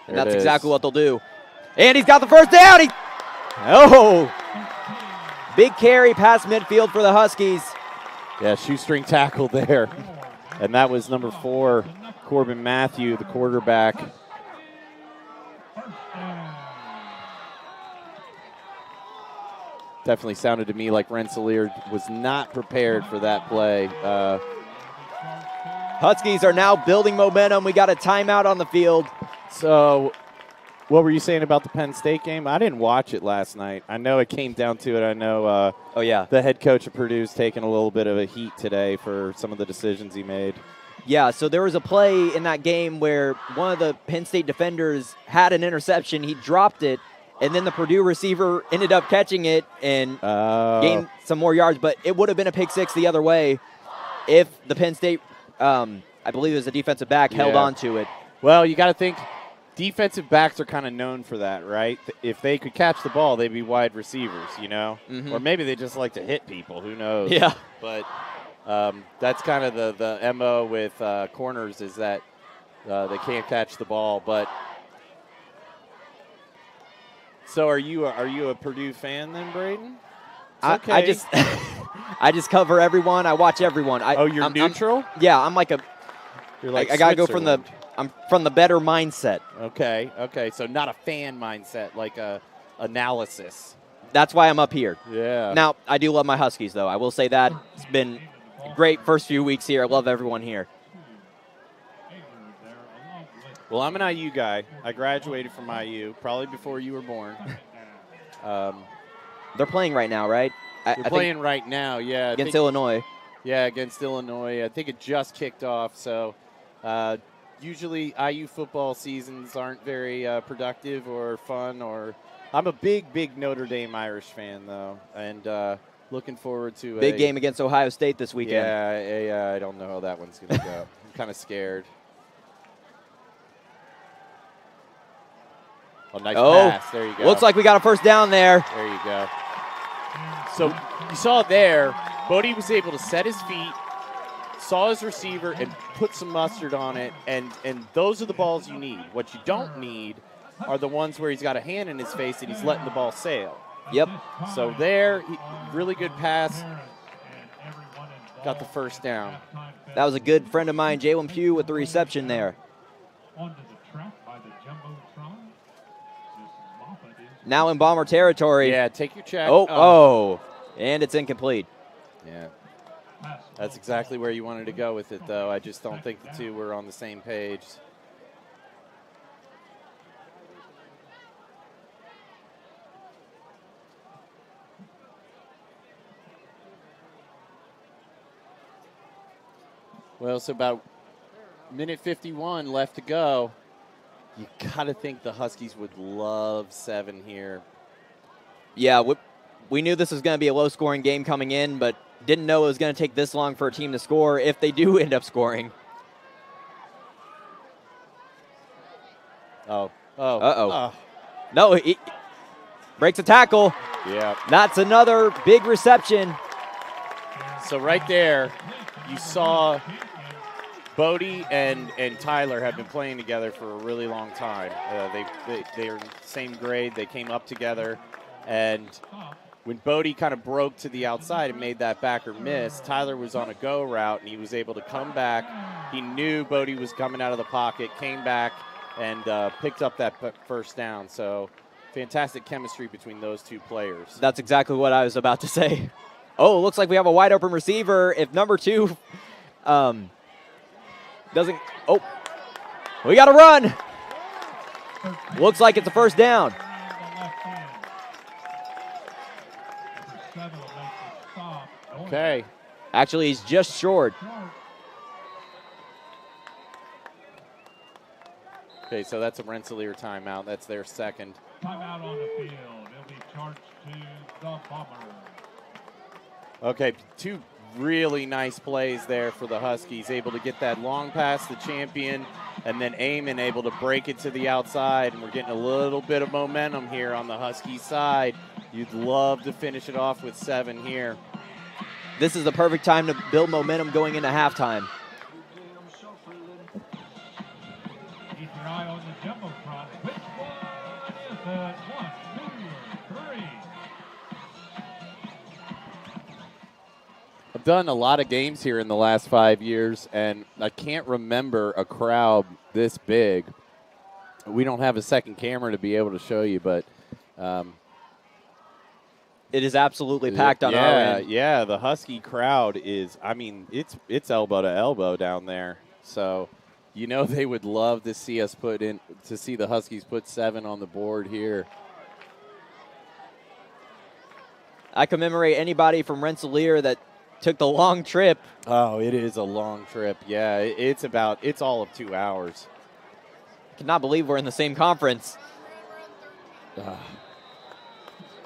And that's exactly what they'll do. And he's got the first down. Oh! Big carry past midfield for the Huskies. Yeah, shoestring tackle there. And that was number 4, Corbin Matthew, the quarterback. Definitely sounded to me like Rensselaer was not prepared for that play. Huskies are now building momentum. We got a timeout on the field. So what were you saying about the Penn State game? I didn't watch it last night. I know it came down to it. I know the head coach of Purdue's taking a little bit of a heat today for some of the decisions he made. Yeah, so there was a play in that game where one of the Penn State defenders had an interception. He dropped it, and then the Purdue receiver ended up catching it and gained some more yards. But it would have been a pick six the other way if the Penn State I believe it was a defensive back, held Yeah. on to it. Well, you got to think defensive backs are kind of known for that, right? If they could catch the ball, they'd be wide receivers, you know? Mhm. Or maybe they just like to hit people. Who knows? Yeah. But that's kind of the MO with corners is that they can't catch the ball. But so are you a Purdue fan then, Braden? It's I just I just cover everyone. I watch everyone. You're I'm neutral? Yeah, I'm like a. You're like I gotta go from the. Switzerland. I'm from the better mindset. Okay. So not a fan mindset, like a analysis. That's why I'm up here. Yeah. Now I do love my Huskies, though. I will say that it's been a great first few weeks here. I love everyone here. Well, I'm an IU guy. I graduated from IU probably before you were born. They're playing right now, right? They're I playing right now, yeah. I against think- Illinois. Yeah, against Illinois. I think it just kicked off. So usually IU football seasons aren't very productive or fun. I'm a big Notre Dame Irish fan, though, and looking forward to Big game against Ohio State this weekend. Yeah, I don't know how that one's going to go. I'm kind of scared. Oh, nice pass. There you go. Looks like we got a first down there. There you go. So you saw there, Bodie was able to set his feet, saw his receiver, and put some mustard on it. And those are the balls you need. What you don't need are the ones where he's got a hand in his face and he's letting the ball sail. Yep. So there, really good pass. Got the first down. That was a good friend of mine, Jalen Pugh, with the reception there. Onto the track by the Jumbotron. This is Moffitt is Now in Bomber territory. Yeah, take your check. And it's incomplete. Yeah. That's exactly where you wanted to go with it, though. I just don't think the two were on the same page. Well, so about minute 51 left to go. You got to think the Huskies would love 7 here. Yeah, we knew this was going to be a low-scoring game coming in, but didn't know it was going to take this long for a team to score if they do end up scoring. Uh-oh. No, he breaks a tackle. Yeah. That's another big reception. So right there, you saw Bodie and Tyler have been playing together for a really long time. They are same grade. They came up together. And when Bodie kind of broke to the outside and made that backer miss, Tyler was on a go route, and he was able to come back. He knew Bodie was coming out of the pocket, came back, and picked up that first down. So fantastic chemistry between those two players. That's exactly what I was about to say. Oh, looks like we have a wide open receiver. If number 2 doesn't – oh, we got to run. Looks like it's a first down. Okay. Actually, he's just short. Okay, so that's a Rensselaer timeout. That's their second. timeout on the field. It'll be charged to the Bombers. Okay, 2 really nice plays there for the Huskies. Able to get that long pass to Champion, and then Eamon able to break it to the outside. And we're getting a little bit of momentum here on the Huskies side. You'd love to finish it off with 7 here. This is the perfect time to build momentum going into halftime. Keep your eye on the Jumbotron. Which one is it? 1, 2, 3. I've done a lot of games here in the last 5 years, and I can't remember a crowd this big. We don't have a second camera to be able to show you, but It is absolutely packed on our end. Yeah, the Husky crowd is, I mean, it's elbow to elbow down there. So, you know, they would love to see us see the Huskies put 7 on the board here. I commemorate anybody from Rensselaer that took the long trip. Oh, it is a long trip. Yeah, it's all of 2 hours. I cannot believe we're in the same conference. 13,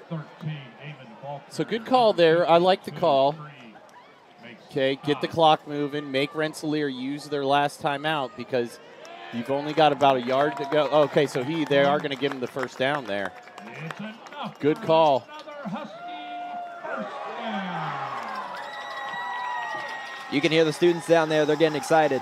Eamon Faulkner. So good call there. I like the call. Okay, get the clock moving. Make Rensselaer use their last timeout because you've only got about a yard to go. Okay, so they are going to give him the first down there. It's enough. Good call. Another Husky first down. You can hear the students down there. They're getting excited.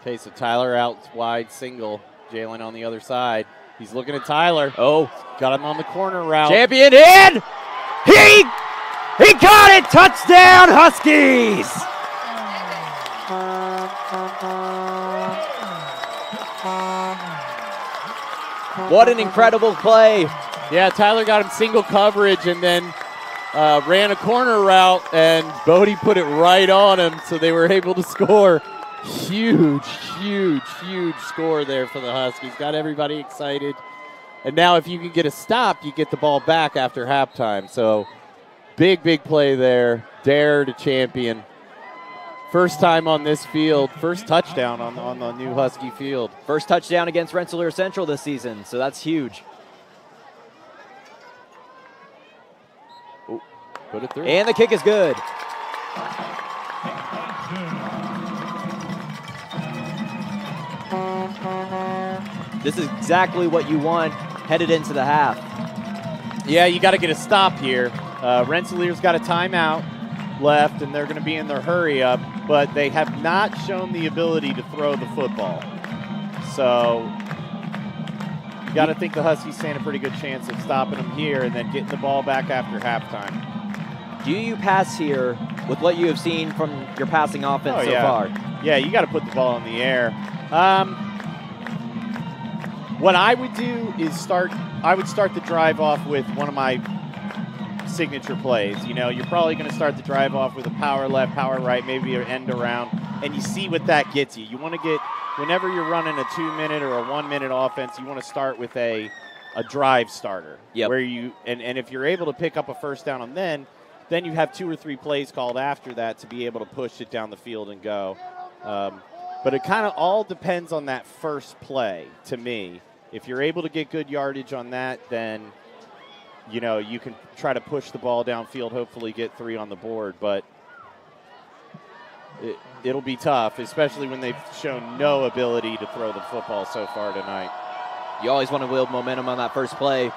Okay, so Tyler out wide single. Jalen on the other side. He's looking at Tyler. Oh, Got him on the corner route. champion in. He got it. Touchdown, Huskies. What an incredible play. Yeah, Tyler got him single coverage and then ran a corner route, and Bodie put it right on him, so they were able to score. Huge score there for the Huskies. Got everybody excited. And now if you can get a stop, you get the ball back after halftime. So big play there. Dare to champion. First time on this field. First touchdown on the new Husky field. First touchdown against Rensselaer Central this season, so that's huge. Oh, put it through. And the kick is good. This is exactly what you want headed into the half. Yeah, you got to get a stop here. Rensselaer's got a timeout left, and they're going to be in their hurry up, but they have not shown the ability to throw the football. So you got to think the Huskies stand a pretty good chance of stopping them here and then getting the ball back after halftime. Do you pass here with what you have seen from your passing offense so yeah. far? Yeah, you got to put the ball in the air. What I would do is I would start the drive off with one of my signature plays. You know, you're probably going to start the drive off with a power left, power right, maybe an end around, and you see what that gets you. You want to get, whenever you're running a 2-minute or a 1-minute offense, you want to start with a drive starter. Yep. Where you, and if you're able to pick up a first down on then you have 2 or 3 plays called after that to be able to push it down the field and go. But it kind of all depends on that first play to me. If you're able to get good yardage on that, then, you know, you can try to push the ball downfield, hopefully get 3 on the board. But it'll be tough, especially when they've shown no ability to throw the football so far tonight. You always want to build momentum on that first play.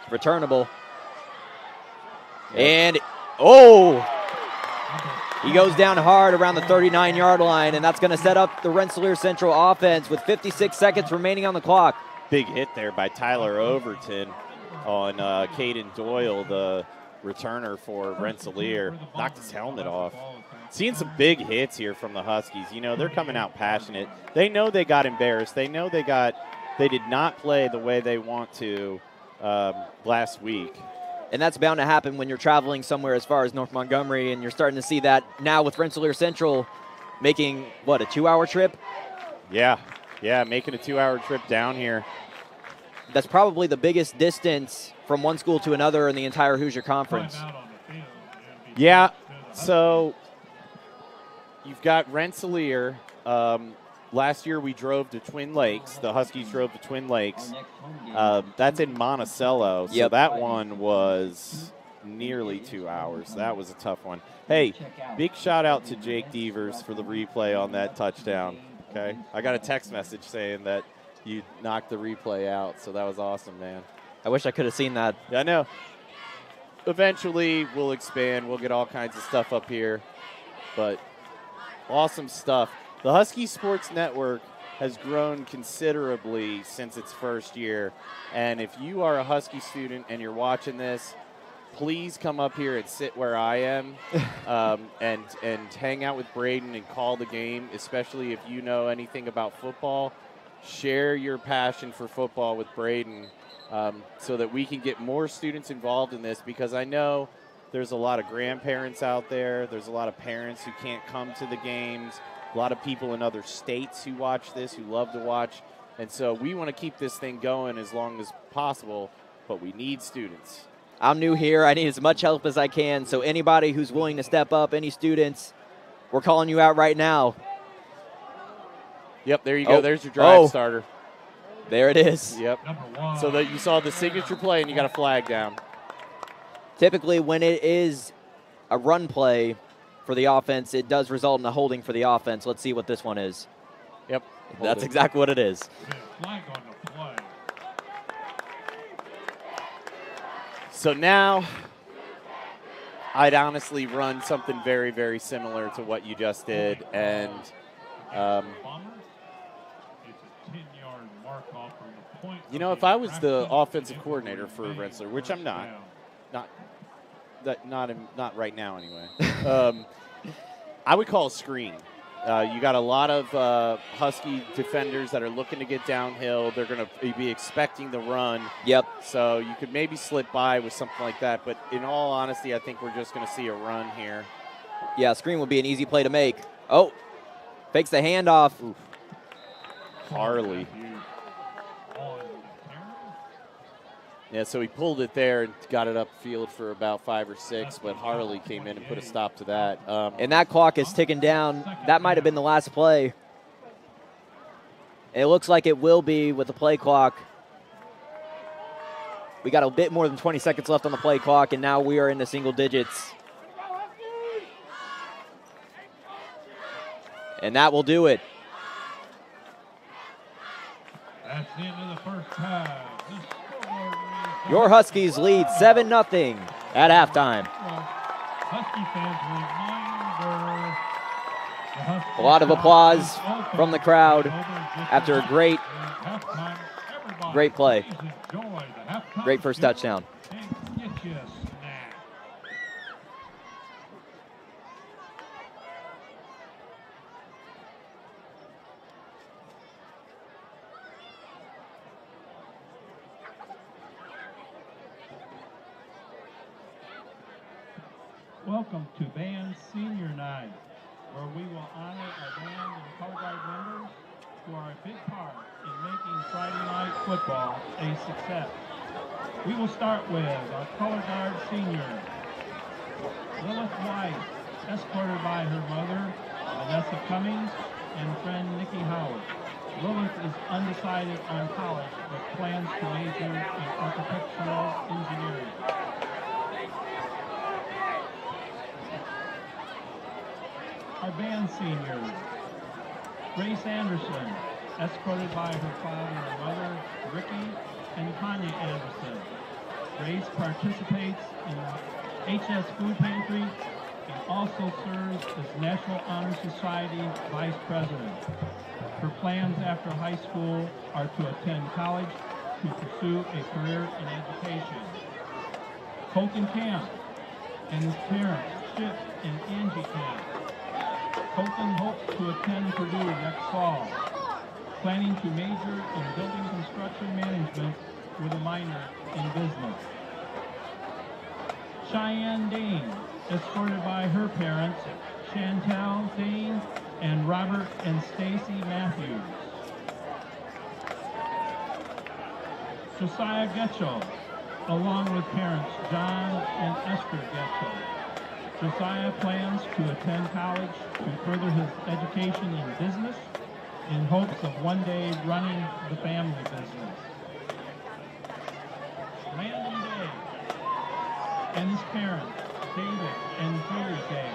It's returnable. Yep. And, he goes down hard around the 39-yard line, and that's going to set up the Rensselaer Central offense with 56 seconds remaining on the clock. Big hit there by Tyler Overton on Caden Doyle, the returner for Rensselaer. Knocked his helmet off. Seeing some big hits here from the Huskies. You know, they're coming out passionate. They know they got embarrassed. They know they did not play the way they want to last week. And that's bound to happen when you're traveling somewhere as far as North Montgomery, and you're starting to see that now with Rensselaer Central making, a 2-hour trip? Yeah, making a 2-hour trip down here. That's probably the biggest distance from one school to another in the entire Hoosier Conference. Yeah, so you've got Rensselaer. Last year we drove to Twin Lakes. The Huskies drove to Twin Lakes. That's in Monticello. So Yep. that one was nearly 2 hours. That was a tough one. Hey, big shout out to Jake Devers for the replay on that touchdown. Okay, I got a text message saying that you knocked the replay out. So that was awesome, man. I wish I could have seen that. Yeah, I know. Eventually we'll expand. We'll get all kinds of stuff up here. But awesome stuff. The Husky Sports Network has grown considerably since its first year. And if you are a Husky student and you're watching this, please come up here and sit where I am and hang out with Braden and call the game, especially if you know anything about football. Share your passion for football with Braden so that we can get more students involved in this, because I know there's a lot of grandparents out there. There's a lot of parents who can't come to the games. A lot of people in other states who watch this, who love to watch. And so we want to keep this thing going as long as possible, but we need students. I'm new here. I need as much help as I can. So anybody who's willing to step up, any students, we're calling you out right now. Yep, there you go. Oh. There's your drive Oh. starter. There it is. Yep. Number 1. So that you saw the signature play and you got a flag down. Typically, when it is a run play for the offense, it does result in a holding for the offense. Let's see what this one is. Yep. That's exactly what it is. Flag on the play. So now I'd honestly run something very, very similar to what you just did. And Bombers. It's a 10-yard mark off from the point. you know, if I was the offensive coordinator for Rensselaer, which I'm not right now anyway, I would call a screen. You got a lot of Husky defenders that are looking to get downhill. They're going to be expecting the run. Yep. So you could maybe slip by with something like that. But in all honesty, I think we're just going to see a run here. Yeah, screen would be an easy play to make. Oh, fakes the handoff. Oof. Harley. Yeah, so he pulled it there and got it upfield for about 5 or 6, but Harley came in and put a stop to that. And that clock is ticking down. That might have been the last play. It looks like it will be with the play clock. We got a bit more than 20 seconds left on the play clock, and now we are in the single digits. And that will do it. That's the end of the first half. Your Huskies lead 7-0 at halftime. Husky fans reminder. A lot of applause from the crowd after a great play. Great first touchdown. Welcome to Band Senior Night, where we will honor our band and color guard members who are a big part in making Friday night football a success. We will start with our color guard senior, Lilith White, escorted by her mother, Vanessa Cummings, and friend Nikki Howard. Lilith is undecided on college, but plans to major in architectural engineering. Our band seniors, Grace Anderson, escorted by her father and mother, Ricky and Tanya Anderson. Grace participates in the HS Food Pantry and also serves as National Honor Society Vice President. Her plans after high school are to attend college to pursue a career in education. Colton Camp and his parents, Chip and Angie Camp. Colton hopes to attend Purdue next fall, planning to major in building construction management with a minor in business. Cheyenne Dane, escorted by her parents, Chantel Dane and Robert and Stacy Matthews. Josiah Getchell, along with parents John and Esther Getchell. Josiah plans to attend college to further his education in business in hopes of one day running the family business. Landon Day and his parents, David and Jerry Day.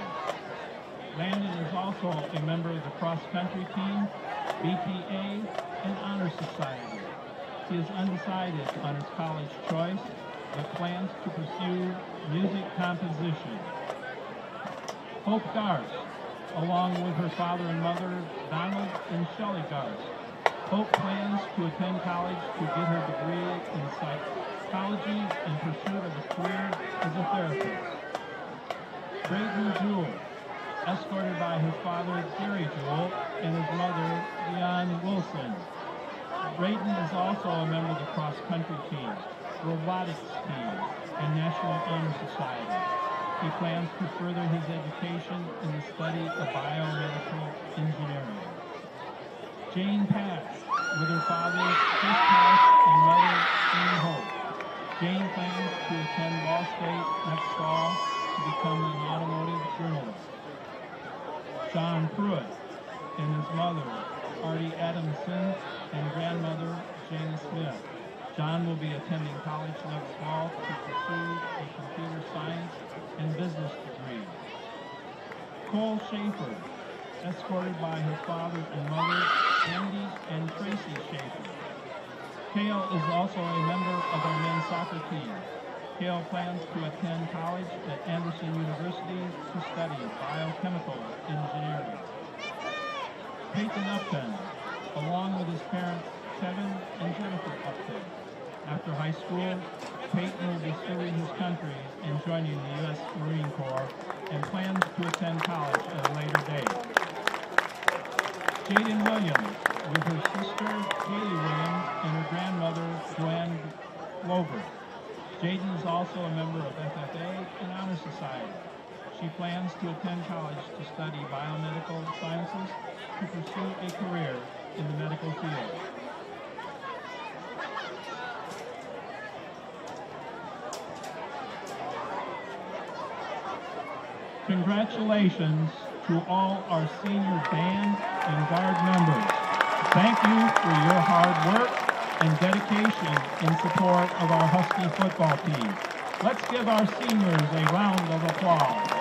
Landon is also a member of the cross-country team, BPA, and Honor Society. He is undecided on his college choice, but plans to pursue music composition. Hope Garst, along with her father and mother, Donald and Shelley Garst. Hope plans to attend college to get her degree in psychology in pursuit of a career as a therapist. Braden Jewell, escorted by his father, Gary Jewell, and his mother, Leon Wilson. Braden is also a member of the cross-country team, robotics team, and National Honor Society. He plans to further his education in the study of biomedical engineering. Jane Pass, with her father, Chris Pass, and mother, Amy Hope. Jane plans to attend Ball State next fall to become an automotive journalist. John Pruitt and his mother, Artie Adamson, and grandmother Jane Smith. John will be attending college next fall to pursue a computer science and business degree. Cole Schaefer, escorted by his father and mother, Andy and Tracy Schaefer. Cale is also a member of our men's soccer team. Cale plans to attend college at Anderson University to study biochemical engineering. Peyton Upton, along with his parents, Kevin and Jennifer Upton. After high school, Peyton will be serving his country and joining the U.S. Marine Corps and plans to attend college at a later date. Jaden Williams, with her sister, Haley Williams, and her grandmother, Joanne Glover. Jaden is also a member of FFA and Honor Society. She plans to attend college to study biomedical sciences to pursue a career in the medical field. Congratulations to all our senior band and guard members. Thank you for your hard work and dedication in support of our Husky football team. Let's give our seniors a round of applause.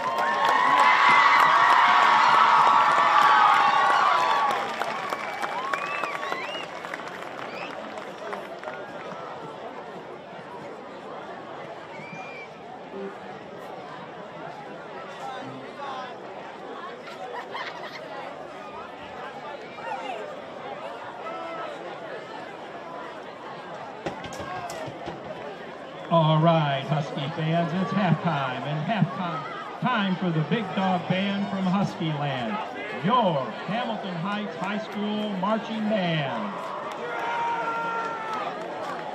All right, Husky fans, it's halftime, and time for the Big Dog Band from Husky Land, your Hamilton Heights High School Marching Band.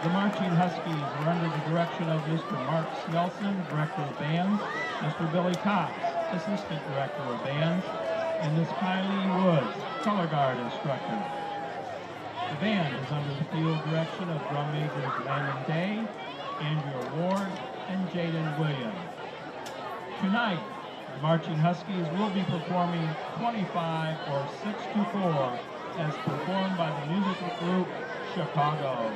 The Marching Huskies are under the direction of Mr. Mark Snelson, Director of Bands, Mr. Billy Cox, Assistant Director of Bands, and Ms. Kylie Woods, Color Guard Instructor. The band is under the field direction of drum majors Landon Day, Andrew Ward, and Jaden Williams. Tonight, the Marching Huskies will be performing 25 or 6-4 as performed by the musical group Chicago.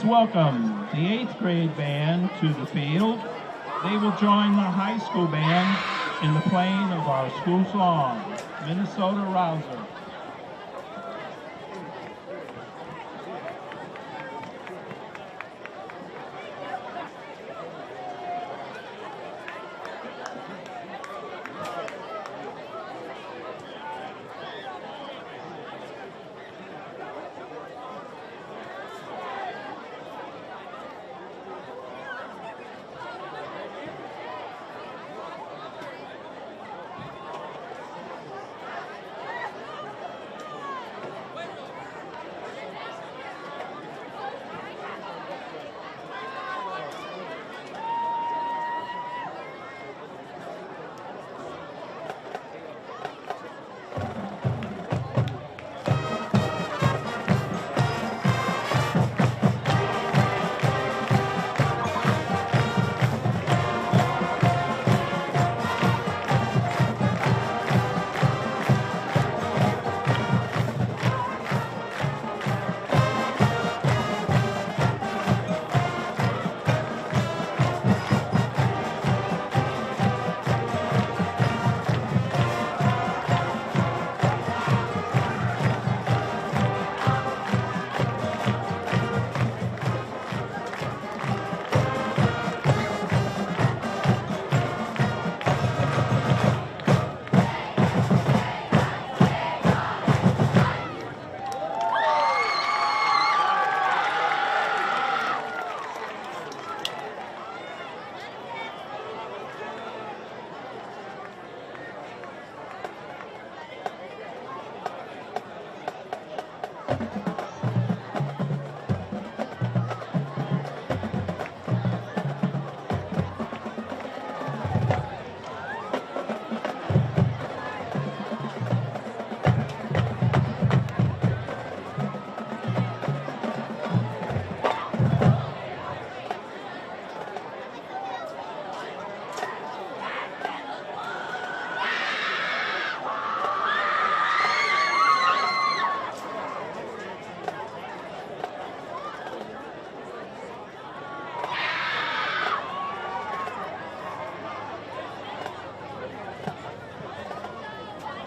Please welcome the 8th grade band to the field. They will join the high school band in the playing of our school song, Minnesota Rouser.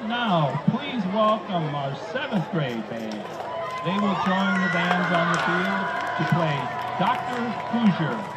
Now, please welcome our 7th grade band. They will join the bands on the field to play Dr. Hoosier.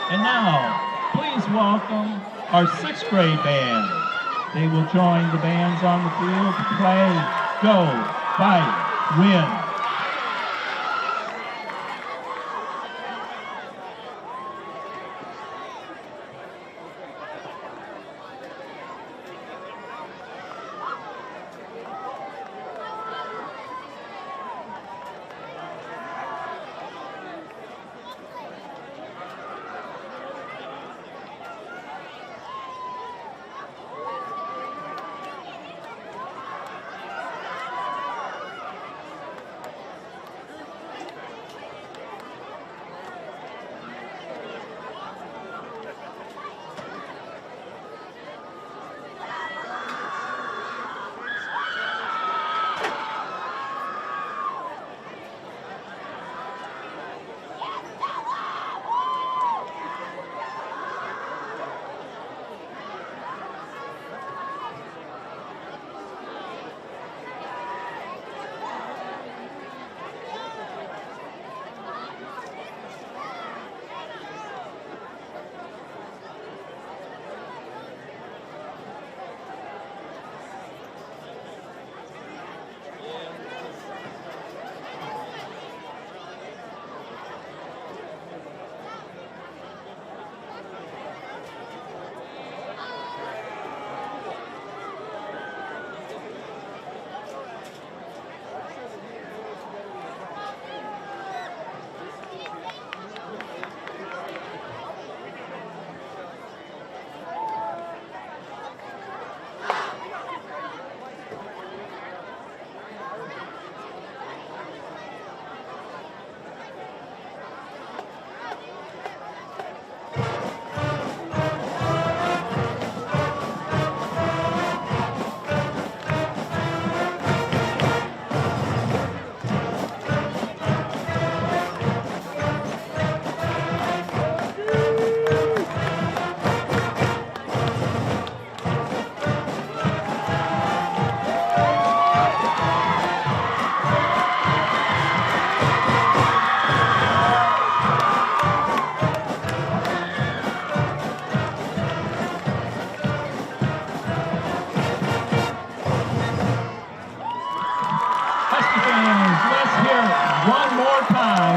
And now, please welcome our 6th grade band. They will join the bands on the field to play, go, fight, win.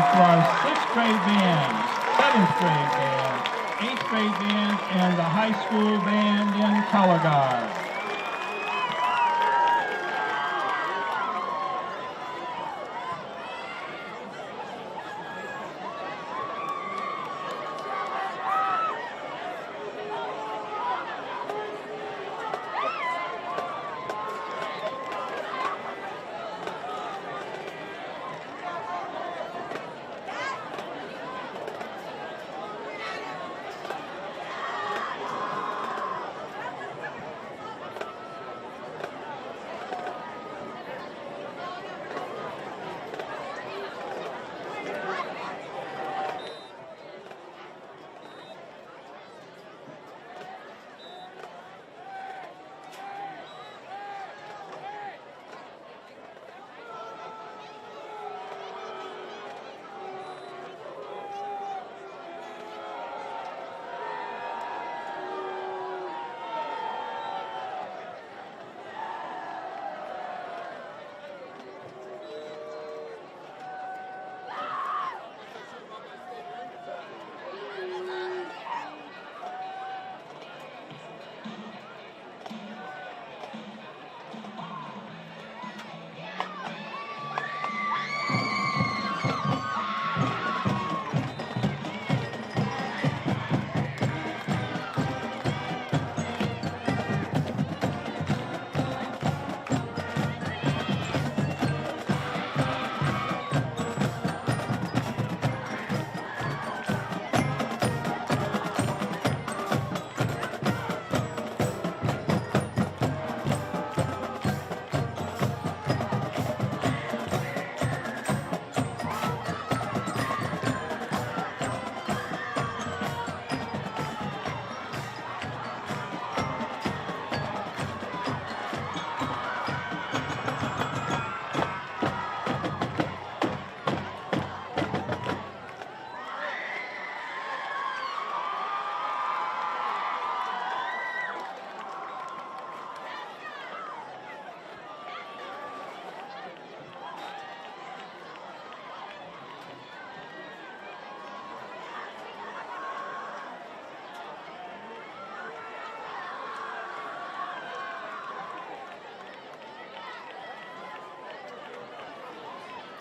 For our 6th grade band, 7th grade band, 8th grade band, and the high school band in color guard.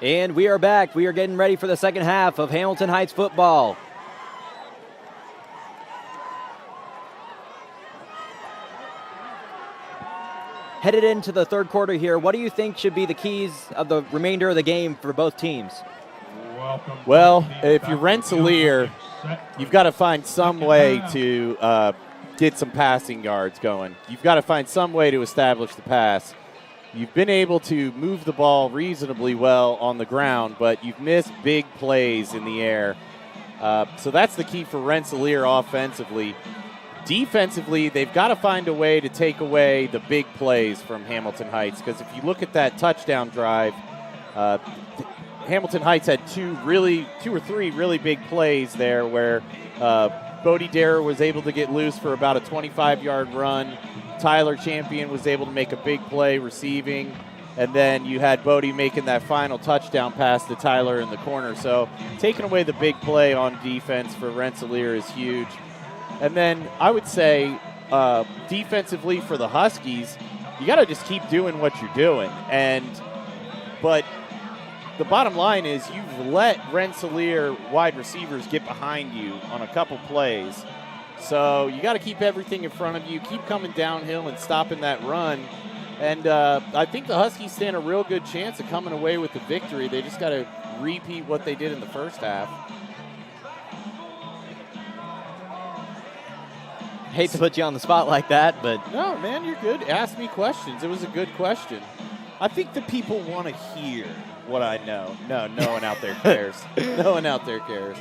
And we are back. We are getting ready for the second half of Hamilton Heights football. Headed into the third quarter here, what do you think should be the keys of the remainder of the game for both teams? Well, if you're Rensselaer, you've got to find some way to get some passing yards going. You've got to find some way to establish the pass. You've been able to move the ball reasonably well on the ground, but you've missed big plays in the air. So that's the key for Rensselaer offensively. Defensively, they've got to find a way to take away the big plays from Hamilton Heights, because if you look at that touchdown drive, Hamilton Heights had two or three really big plays there where Bodie Darrer was able to get loose for about a 25-yard run. Tyler Champion was able to make a big play receiving, and then you had Bodie making that final touchdown pass to Tyler in the corner. So taking away the big play on defense for Rensselaer is huge. And then I would say defensively for the Huskies, you got to just keep doing what you're doing. But the bottom line is you've let Rensselaer wide receivers get behind you on a couple plays. So you got to keep everything in front of you, keep coming downhill and stopping that run. And I think the Huskies stand a real good chance of coming away with the victory. They just got to repeat what they did in the first half. Hate to put you on the spot like that, but... No, man, you're good. Ask me questions. It was a good question. I think the people want to hear what I know. No one out there cares. No one out there cares.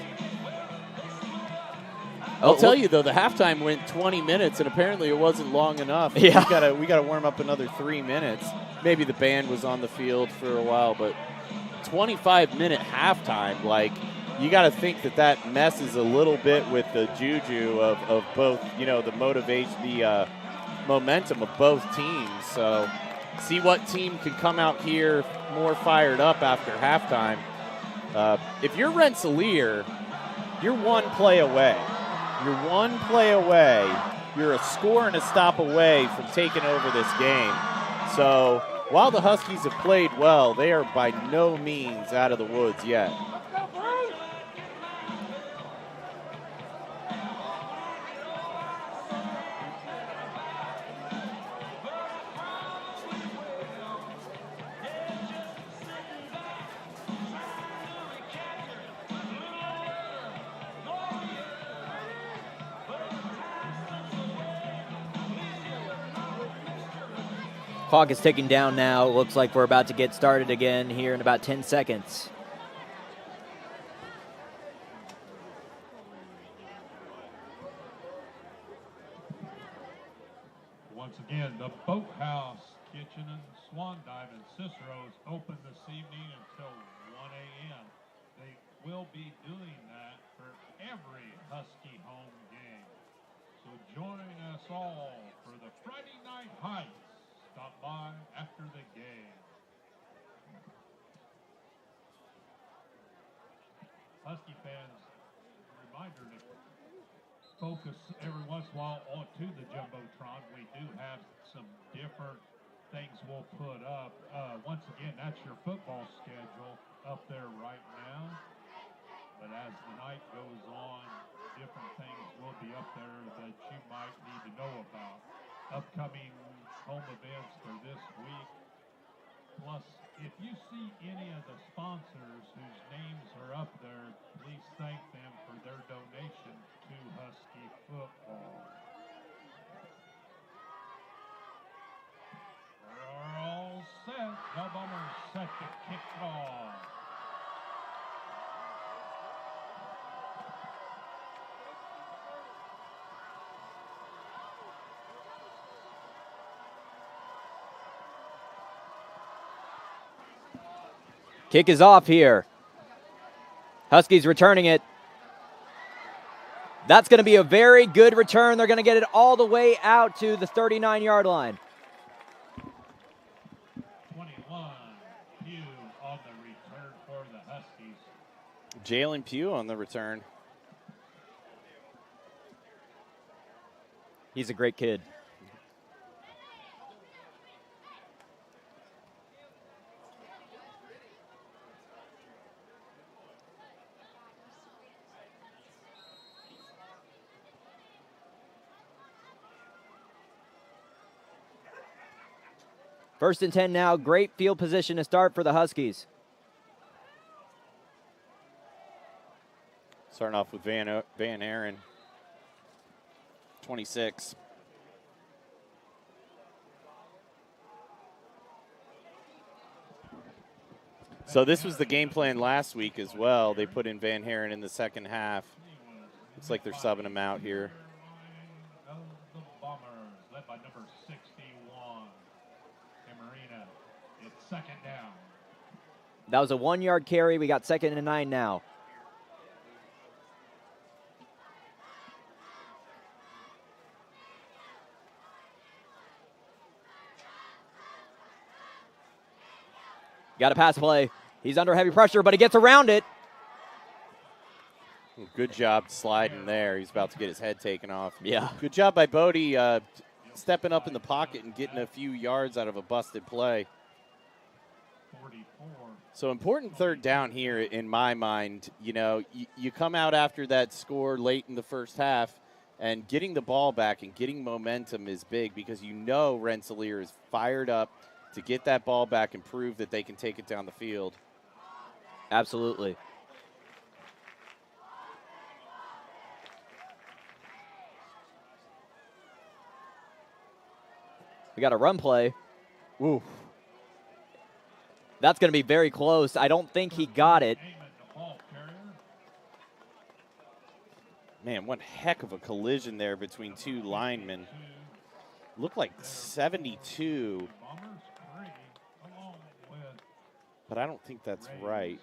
I'll tell you, though, the halftime went 20 minutes, and apparently it wasn't long enough. Yeah. We gotta warm up another 3 minutes. Maybe the band was on the field for a while, but 25-minute halftime, like... You got to think that messes a little bit with the juju of both, the motivation, the momentum of both teams. So see what team can come out here more fired up after halftime. If you're Rensselaer, you're one play away. You're a score and a stop away from taking over this game. So while the Huskies have played well, they are by no means out of the woods yet. Clock is ticking down now. It looks like we're about to get started again here in about 10 seconds. Once again, the Boathouse Kitchen and Swan Dive in Cicero is open this evening until 1 a.m. They will be doing that for every Husky home game. So join us all for the Friday Night Heights. Stop by after the game. Husky fans, reminder to focus every once in a while onto the Jumbotron. We do have some different things we'll put up. Once again, that's your football schedule up there right now. But as the night goes on, different things will be up there that you might need to know about. Upcoming home events for this week. Plus, if you see any of the sponsors whose names are up there, please thank them for their donation to Husky football. We're all set. The Bombers set to kick it off. Kick is off here. Huskies returning it. That's going to be a very good return. They're going to get it all the way out to the 39-yard line. 21, Pugh on the return for the Huskies. Jalen Pugh on the return. He's a great kid. First and 10 now. Great field position to start for the Huskies. Starting off with Van Aaron, 26. So this was the game plan last week as well. They put in Van Haren in the second half. Looks like they're subbing him out here. The Bombers, led by number 61, Camarina. It's second down. That was a 1-yard carry. We got 2nd and 9 now. Got a pass play. He's under heavy pressure, but he gets around it. Good job sliding there. He's about to get his head taken off. Yeah. Good job by Bodie stepping up in the pocket and getting a few yards out of a busted play. 44. So important third down here in my mind. You know, you come out after that score late in the first half, and getting the ball back and getting momentum is big because you know Rensselaer is fired up to get that ball back and prove that they can take it down the field. Absolutely. We got a run play. Ooh. That's going to be very close. I don't think he got it. Man, one heck of a collision there between two linemen. Looked like 72. But I don't think that's right.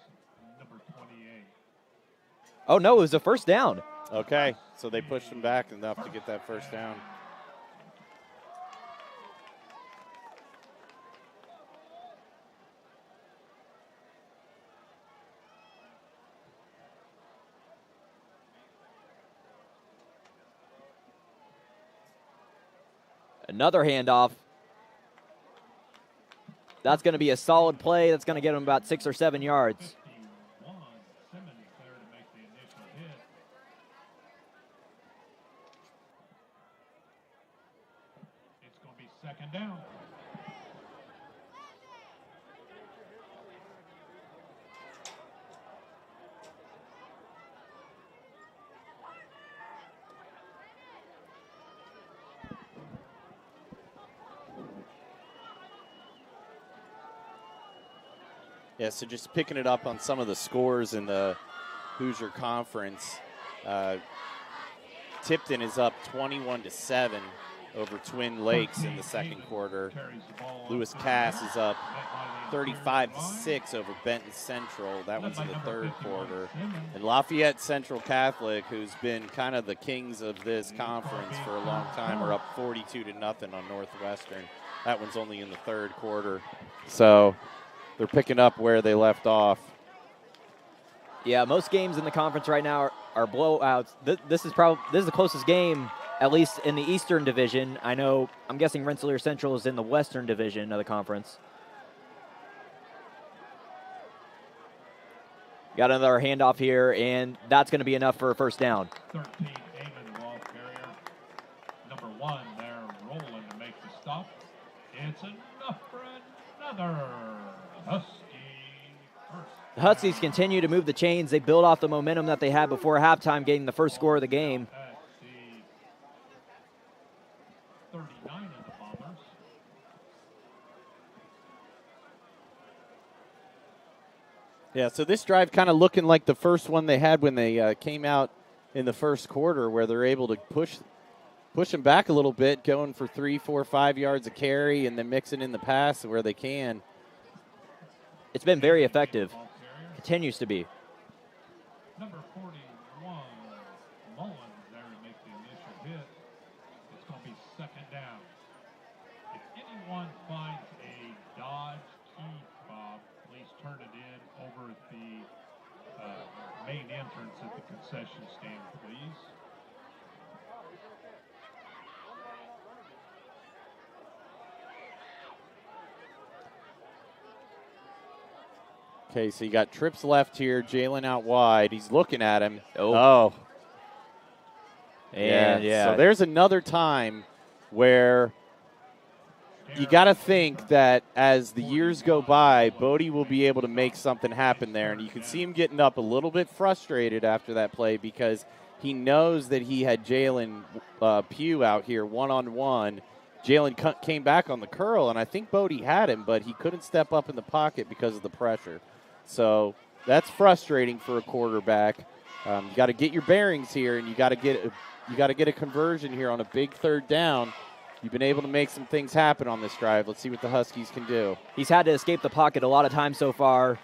Oh, no, it was a first down. Okay, so they pushed him back enough to get that first down. Another handoff. That's going to be a solid play. That's going to get him about 6 or 7 yards. It's going to be second down. Yeah, so just picking it up on some of the scores in the Hoosier Conference. Tipton is up 21-7 over Twin Lakes in the second quarter. Lewis Cass is up 35-6 over Benton Central. That one's in the third quarter. And Lafayette Central Catholic, who's been kind of the kings of this conference for a long time, are up 42-0 on Northwestern. That one's only in the third quarter. So they're picking up where they left off. Yeah, most games in the conference right now are blowouts. This is the closest game, at least in the Eastern Division. I'm guessing Rensselaer Central is in the Western Division of the conference. Got another handoff here, and that's going to be enough for a first down. 13, Amon Wall Carrier. Number 1 there, rolling to make the stop. It's enough for another Husky first. The Huskies continue to move the chains. They build off the momentum that they had before halftime, getting the first score of the game. At the 39 of the Bombers. Yeah, so this drive kind of looking like the first one they had when they came out in the first quarter, where they're able to push them back a little bit, going for 3, 4, 5 yards of carry, and then mixing in the pass where they can. It's been very effective. Continues to be. Number 41, Mullins there to make the initial hit. It's going to be second down. If anyone finds a Dodge key fob, please turn it in over at the main entrance at the concession stand, please. Okay, so you got trips left here. Jalen out wide. He's looking at him. Oh. And yeah. So there's another time where you got to think that as the years go by, Bodie will be able to make something happen there. And you can see him getting up a little bit frustrated after that play because he knows that he had Jalen Pugh out here one-on-one. Jalen came back on the curl, and I think Bodie had him, but he couldn't step up in the pocket because of the pressure. So that's frustrating for a quarterback. You got to get your bearings here, and you got to get a conversion here on a big third down. You've been able to make some things happen on this drive. Let's see what the Huskies can do. He's had to escape the pocket a lot of times so far.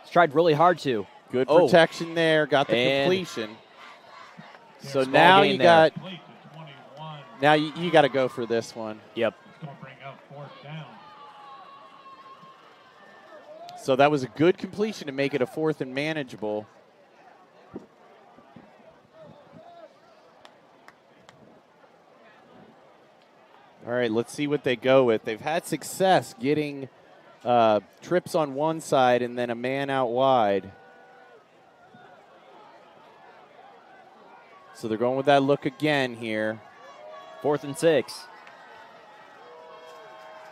He's tried really hard to. Good protection there. Got the completion. So now you got to go for this one. Yep. So that was a good completion to make it a 4th and manageable. All right, let's see what they go with. They've had success getting trips on one side and then a man out wide. So they're going with that look again here. 4th and 6.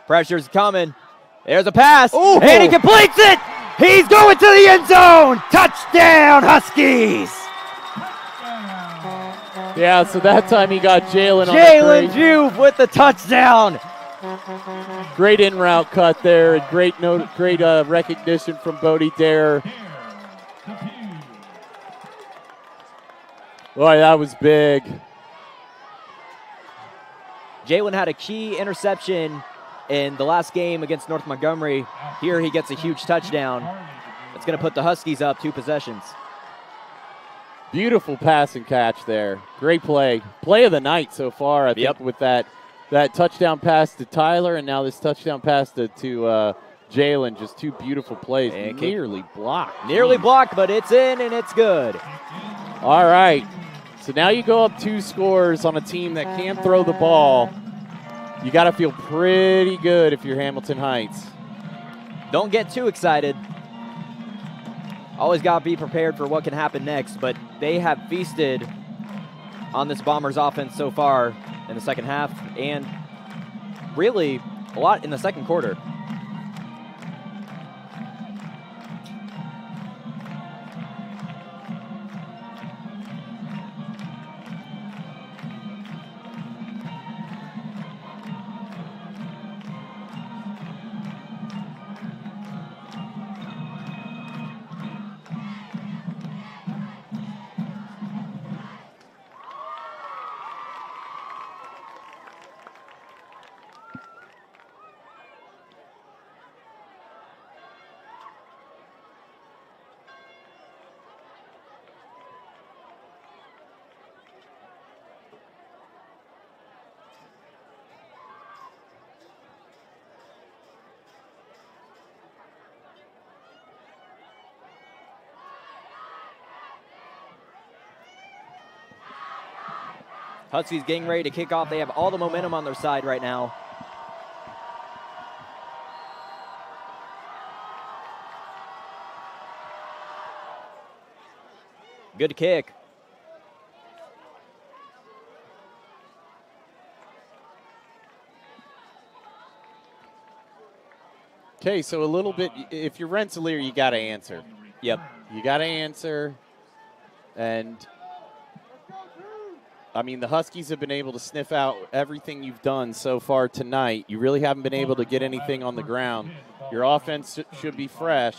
Pressure's coming. There's a pass, and he completes it! He's going to the end zone! Touchdown, Huskies! Yeah, so that time he got Jalen on the Jalen Pugh with the touchdown! Great in-route cut there, and great recognition from Bodie Dare. Boy, that was big. Jalen had a key interception in the last game against North Montgomery. Here he gets a huge touchdown. It's going to put the Huskies up 2 possessions. Beautiful pass and catch there. Great play. Play of the night so far, I think, with that touchdown pass to Tyler and now this touchdown pass to Jalen. Just 2 beautiful plays. And nearly blocked. Nearly blocked, but it's in and it's good. All right. So now you go up 2 scores on a team that can throw the ball. You got to feel pretty good if you're Hamilton Heights. Don't get too excited. Always got to be prepared for what can happen next, but they have feasted on this Bombers offense so far in the second half and really a lot in the second quarter. Huskies getting ready to kick off. They have all the momentum on their side right now. Good kick. Okay, so a little bit, if you're Rensselaer, you got to answer. Yep. You got to answer. And I mean, the Huskies have been able to sniff out everything you've done so far tonight. You really haven't been able to get anything on the ground. Your offense should be fresh.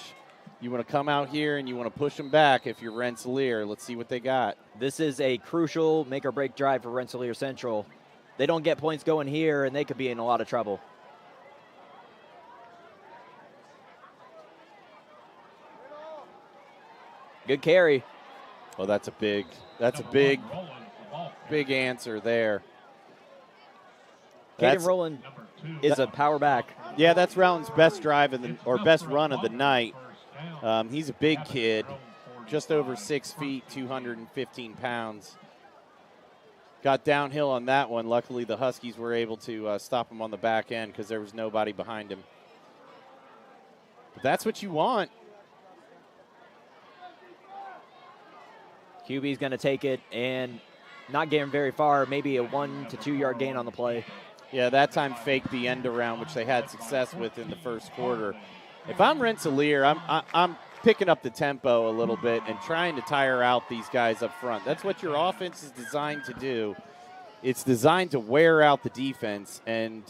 You want to come out here and you want to push them back if you're Rensselaer. Let's see what they got. This is a crucial make-or-break drive for Rensselaer Central. They don't get points going here, and they could be in a lot of trouble. Good carry. Oh, that's a big answer there. Caden Rowland is a power back. Yeah, that's Rowland's best drive best run of the night. He's a big kid, just over 6 feet, 215 pounds. Got downhill on that one. Luckily, the Huskies were able to stop him on the back end because there was nobody behind him. But that's what you want. QB's going to take it and not get him very far, maybe a 1 to 2 yard gain on the play. Yeah, that time faked the end around, which they had success with in the first quarter. If I'm Rensselaer, I'm picking up the tempo a little bit and trying to tire out these guys up front. That's what your offense is designed to do. It's designed to wear out the defense, and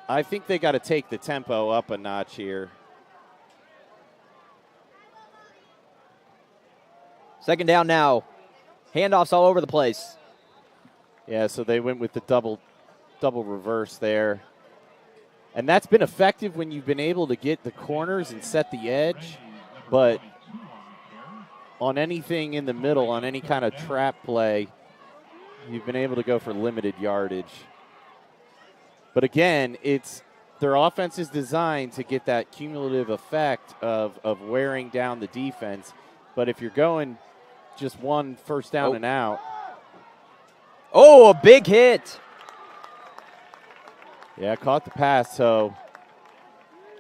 I think they got to take the tempo up a notch here. Second down now. Handoffs all over the place. Yeah, so they went with the double reverse there. And that's been effective when you've been able to get the corners and set the edge. But on anything in the middle, on any kind of trap play, you've been able to go for limited yardage. But again, their offense is designed to get that cumulative effect of wearing down the defense. But if you're going just one first down and out. Oh, a big hit. Yeah, caught the pass. So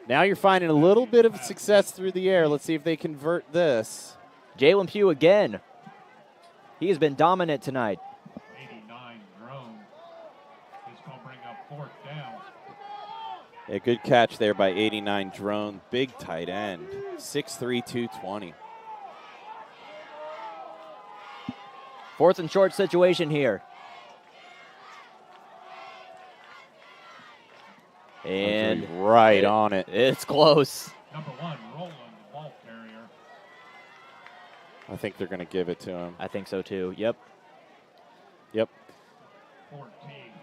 now you're finding a little bit of success through the air. Let's see if they convert this. Jalen Pugh again. He has been dominant tonight. 89 drone is going to bring up fourth down. A good catch there by 89 drone. Big tight end. 6'3", 220. Fourth and short situation here. And right on it. It's close. Number 1, Roland, the ball carrier. I think they're going to give it to him. I think so too. Yep. 14,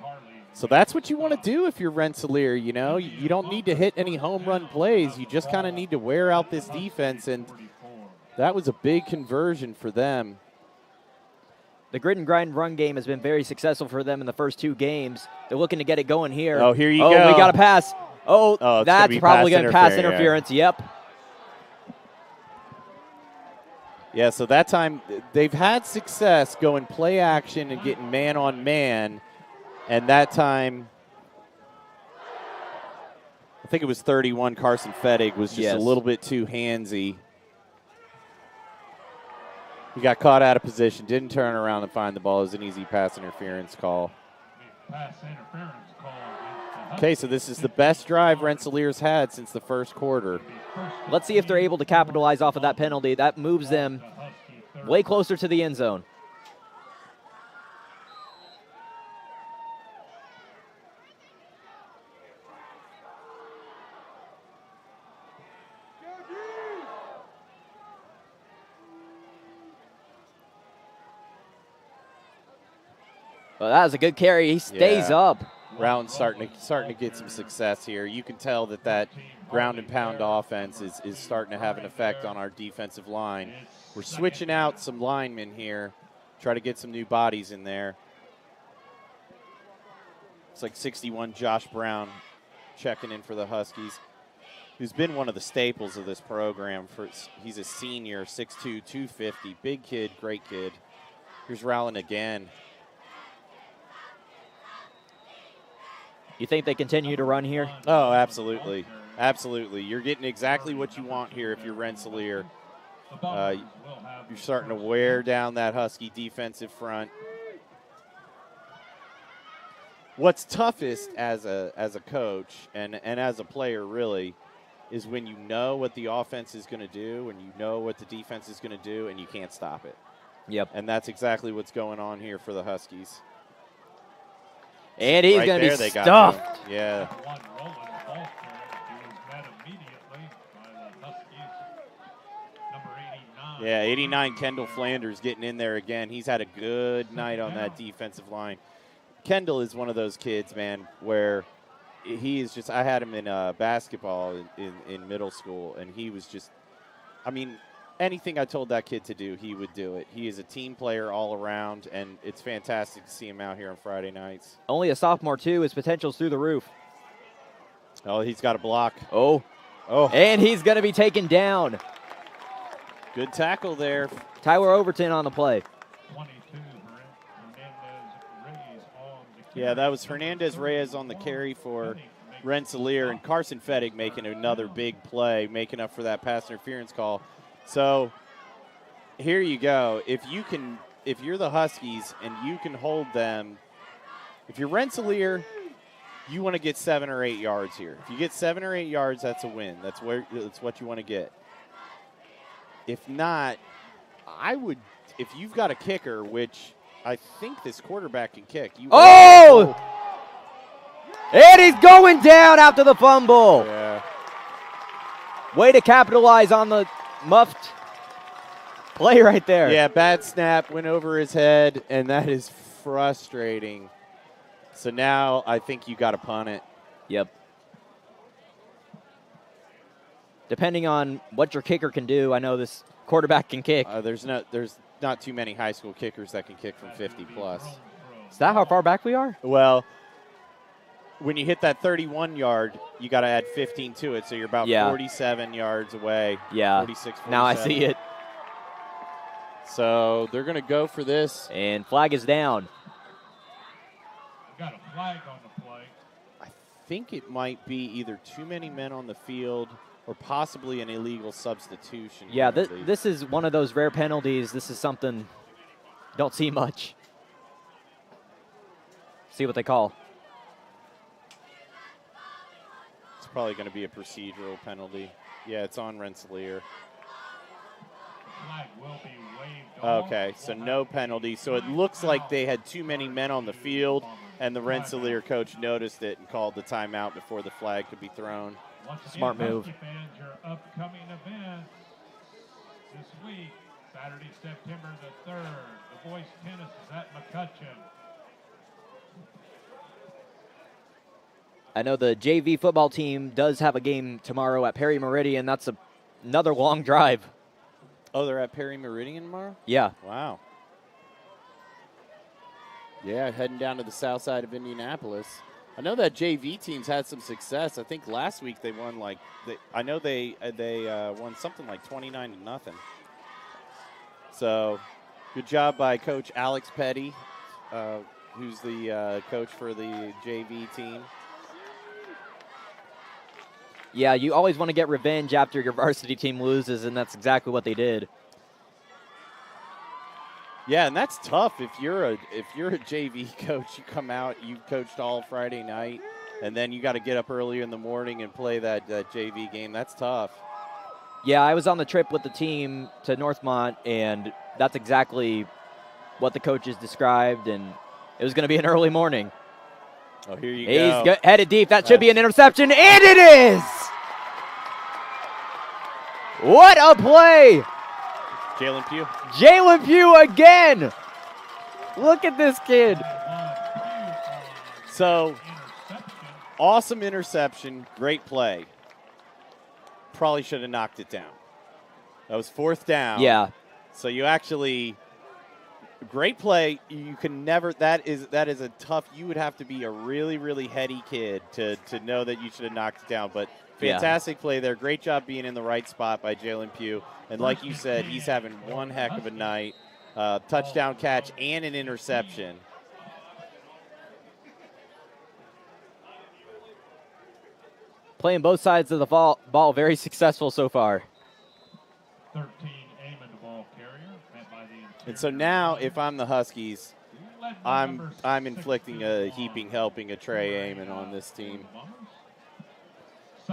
Harley. So that's what you want to do if you're Rensselaer, you know. You don't need to hit any home run plays. You just kind of need to wear out this defense, and that was a big conversion for them. The grit and grind run game has been very successful for them in the first 2 games. They're looking to get it going here. Oh, here you go. go. We got a pass. That's probably going to pass interference. Yep. Yeah, so that time they've had success going play action and getting man on man. And that time, I think it was 31, Carson Fettig was just a little bit too handsy. He got caught out of position, didn't turn around and find the ball. It was an easy pass interference call. Okay, so this is the best drive Rensselaer's had since the first quarter. Let's see if they're able to capitalize off of that penalty. That moves them way closer to the end zone. Well, that was a good carry. He stays up. Round's starting to get some success here. You can tell that ground and pound offense is starting to have an effect on our defensive line. We're switching out some linemen here, try to get some new bodies in there. It's like 61 Josh Brown checking in for the Huskies, who's been one of the staples of this program. He's a senior, 6'2", 250, big kid, great kid. Here's Rowland again. You think they continue to run here? Oh, absolutely. Absolutely. You're getting exactly what you want here if you're Rensselaer. You're starting to wear down that Husky defensive front. What's toughest as a coach and as a player really is when you know what the offense is going to do and you know what the defense is going to do and you can't stop it. Yep. And that's exactly what's going on here for the Huskies. And he's going to be stuffed. Yeah. Yeah, 89 Kendall Flanders getting in there again. He's had a good night on that defensive line. Kendall is one of those kids, man, where he is just – I had him in basketball in middle school, and he was just – I mean, anything I told that kid to do, he would do it. He is a team player all around, and it's fantastic to see him out here on Friday nights. Only a sophomore, too. His potential's through the roof. Oh, he's got a block. Oh. And he's going to be taken down. Good tackle there. Tyler Overton on the play. 22, Hernandez-Reyes on the carry. Yeah, that was Hernandez-Reyes on the carry for Rensselaer, and Carson Fettig making another big play, making up for that pass interference call. So here you go. If you're the Huskies and you can hold them If you're Rensselaer, you want to get 7 or 8 yards here. If you get 7 or 8 yards, that's a win. That's what you want to get. If not, if you've got a kicker, which I think this quarterback can kick. And he's going down after the fumble. Yeah. Way to capitalize on the muffed play right there. Yeah, bad snap, went over his head, and that is frustrating. So now I think you got to punt it. Yep. Depending on what your kicker can do, I know this quarterback can kick. There's not too many high school kickers that can kick from 50 plus. Is that how far back we are? Well, when you hit that 31-yard, you got to add 15 to it, so you're about 47 yards away. Yeah. 46, 47. Now I see it. So they're going to go for this. And flag is down. Got a flag on the play. I think it might be either too many men on the field or possibly an illegal substitution. Yeah, this is one of those rare penalties. This is something don't see much. See what they call. It's probably going to be a procedural penalty. Yeah, it's on Rensselaer. Flag will be waved off. Okay, so no penalty. So it looks like they had too many men on the field, and the Rensselaer coach noticed it and called the timeout before the flag could be thrown. Smart move. Husky fans, your upcoming events this week, Saturday, September the 3rd. The boys tennis is at McCutcheon. I know the JV football team does have a game tomorrow at Perry Meridian. That's another long drive. Oh, they're at Perry Meridian tomorrow? Yeah. Wow. Yeah, heading down to the south side of Indianapolis. I know that JV team's had some success. I think last week they won they won something like 29-0. So, good job by Coach Alex Petty, who's the coach for the JV team. Yeah, you always want to get revenge after your varsity team loses, and that's exactly what they did. Yeah, and that's tough. If you're a JV coach, you come out, you coached all Friday night, and then you got to get up earlier in the morning and play that JV game. That's tough. Yeah, I was on the trip with the team to Northmont, and that's exactly what the coaches described, and it was going to be an early morning. Oh, here you go. He's headed deep. That should be an interception, and it is! What a play! Jalen Pugh. Jalen Pugh again! Look at this kid. So, awesome interception. Great play. Probably should have knocked it down. That was 4th down. Yeah. So you actually... Great play. You can never. That is a tough. You would have to be a really, really heady kid to know that you should have knocked it down. But fantastic play there. Great job being in the right spot by Jalen Pugh. And like you said, he's having one heck of a night. Touchdown catch and an interception. Playing both sides of the ball, very successful so far. 13 aiming the ball carrier. Met by the And so now, if I'm the Huskies, I'm inflicting a heaping helping of Trey Amon on this team.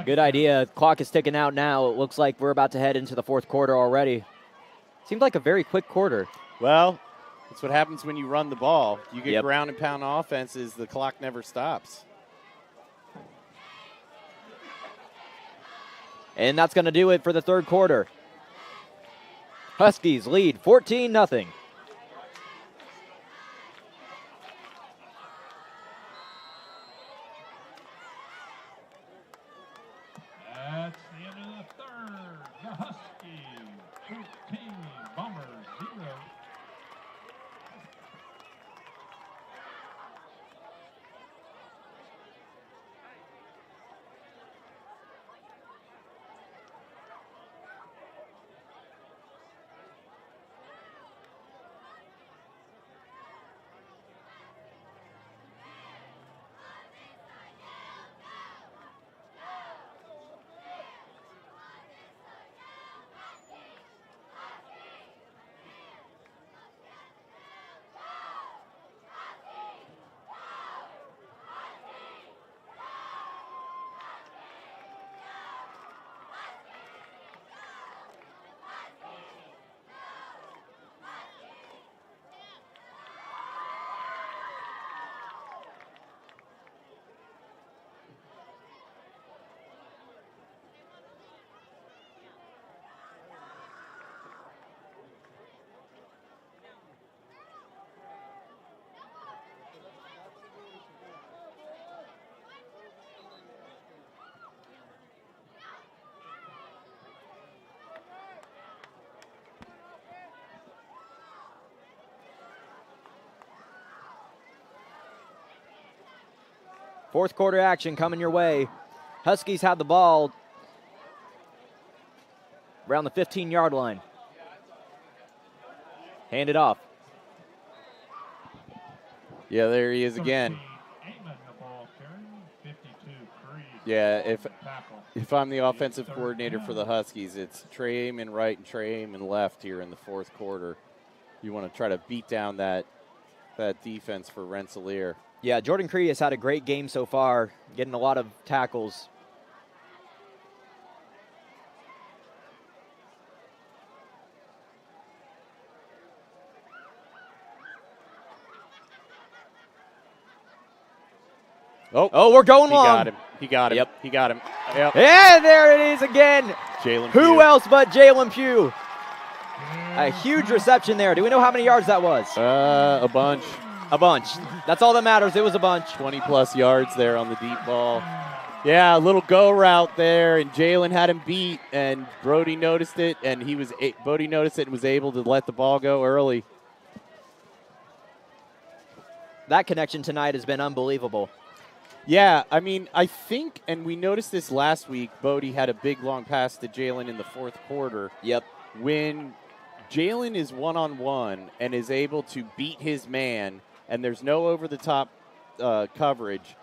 Good idea. Clock is ticking out now. It looks like we're about to head into the 4th quarter already. Seemed like a very quick quarter. Well, that's what happens when you run the ball. You get Yep. ground and pound offenses, the clock never stops. And that's going to do it for the 3rd quarter. Huskies lead 14-0. That's the end of the 3rd. The Huskies 13, Bombers 0. Fourth quarter action coming your way. Huskies have the ball around the 15-yard line. Hand it off. Yeah, there he is again. Yeah, if I'm the offensive coordinator for the Huskies, it's Trey Amon right and Trey Amon left here in the fourth quarter. You want to try to beat down that defense for Rensselaer. Yeah, Jordan Cree has had a great game so far, getting a lot of tackles. Oh, we're going long. He got him. Yep. He got him. Yep. And there it is again. Jalen Who Pugh. else but Jalen Pugh? A huge reception there. Do we know how many yards that was? A bunch. A bunch. That's all that matters. It was a bunch. 20-plus yards there on the deep ball. Yeah, a little go route there, and Jalen had him beat, and Brody noticed it, and Brody noticed it and was able to let the ball go early. That connection tonight has been unbelievable. Yeah, I mean, I think, and we noticed this last week, Bodie had a big long pass to Jalen in the fourth quarter. Yep. When Jalen is one-on-one and is able to beat his man, and there's no over-the-top coverage,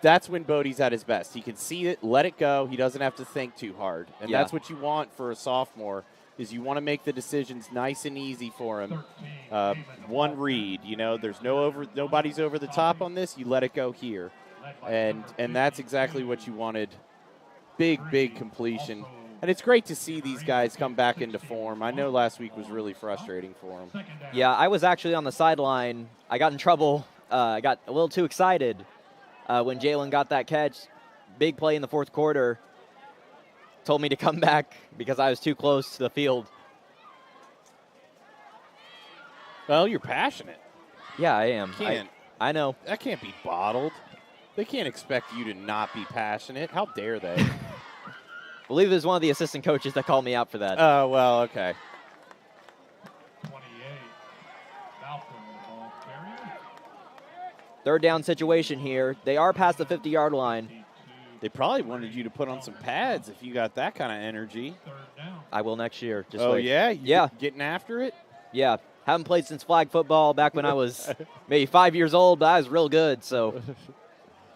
that's when Bodie's at his best. He can see it, let it go. He doesn't have to think too hard. And that's what you want for a sophomore, is you want to make the decisions nice and easy for him. One read, there's nobody's over the top on this. You let it go here, and that's exactly what you wanted. Big completion, and it's great to see these guys come back into form. I know last week was really frustrating for them. Yeah, I was actually on the sideline. I got in trouble. I got a little too excited when Jalen got that catch. Big play in the fourth quarter. Told me to come back because I was too close to the field. Well, you're passionate. Yeah, I am. I know. That can't be bottled. They can't expect you to not be passionate. How dare they? I believe it was one of the assistant coaches that called me out for that. Oh, well, okay. 28. Falcon ball carrier. Third down situation here. They are past the 50-yard line. They probably wanted you to put on some pads if you got that kind of energy. I will next year. Just oh, wait. yeah? Yeah. Getting after it? Yeah. Haven't played since flag football back when I was maybe 5 years old, but I was real good, so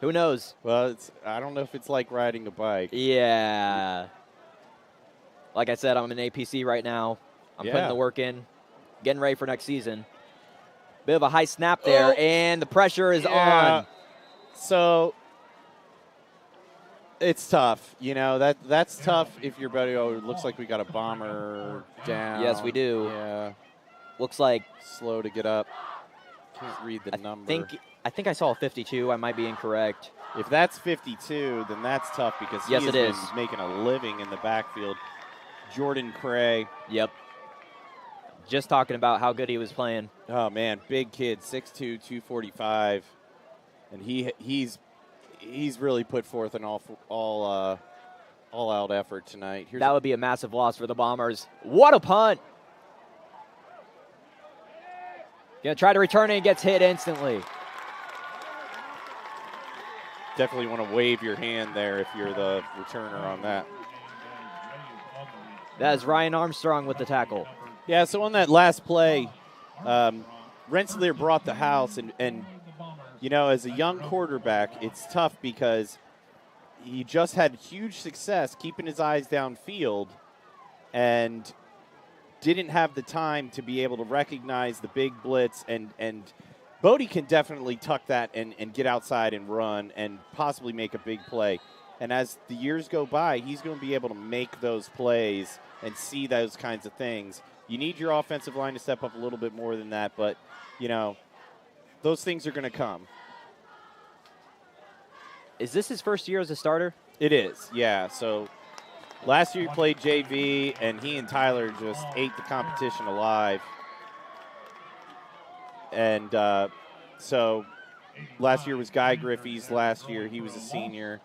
who knows? Well, I don't know if it's like riding a bike. Yeah. Like I said, I'm in APC right now. I'm putting the work in, getting ready for next season. Bit of a high snap there, and the pressure is on. So it's tough. That's tough if your buddy, it looks like we got a bomber down. Yes, we do. Yeah. Looks like slow to get up. Can't read the number. I think I saw a 52. I might be incorrect. If that's 52, then that's tough because he has been making a living in the backfield. Jordan Cray. Yep. Just talking about how good he was playing. Oh, man, big kid, 6'2", 245. And he's really put forth an all-out effort tonight. That would be a massive loss for the Bombers. What a punt. Going to try to return it and gets hit instantly. Definitely want to wave your hand there if you're the returner on that. That is Ryan Armstrong with the tackle. Yeah, so on that last play, Rensselaer brought the house, and as a young quarterback, it's tough because he just had huge success keeping his eyes downfield and didn't have the time to be able to recognize the big blitz, and Bodie can definitely tuck that and get outside and run and possibly make a big play. And as the years go by, he's going to be able to make those plays and see those kinds of things. You need your offensive line to step up a little bit more than that, but, those things are going to come. Is this his first year as a starter? It is, yeah. So last year he played JV, and he and Tyler just ate the competition alive. And so last year was Guy Griffey's last year. He was a senior.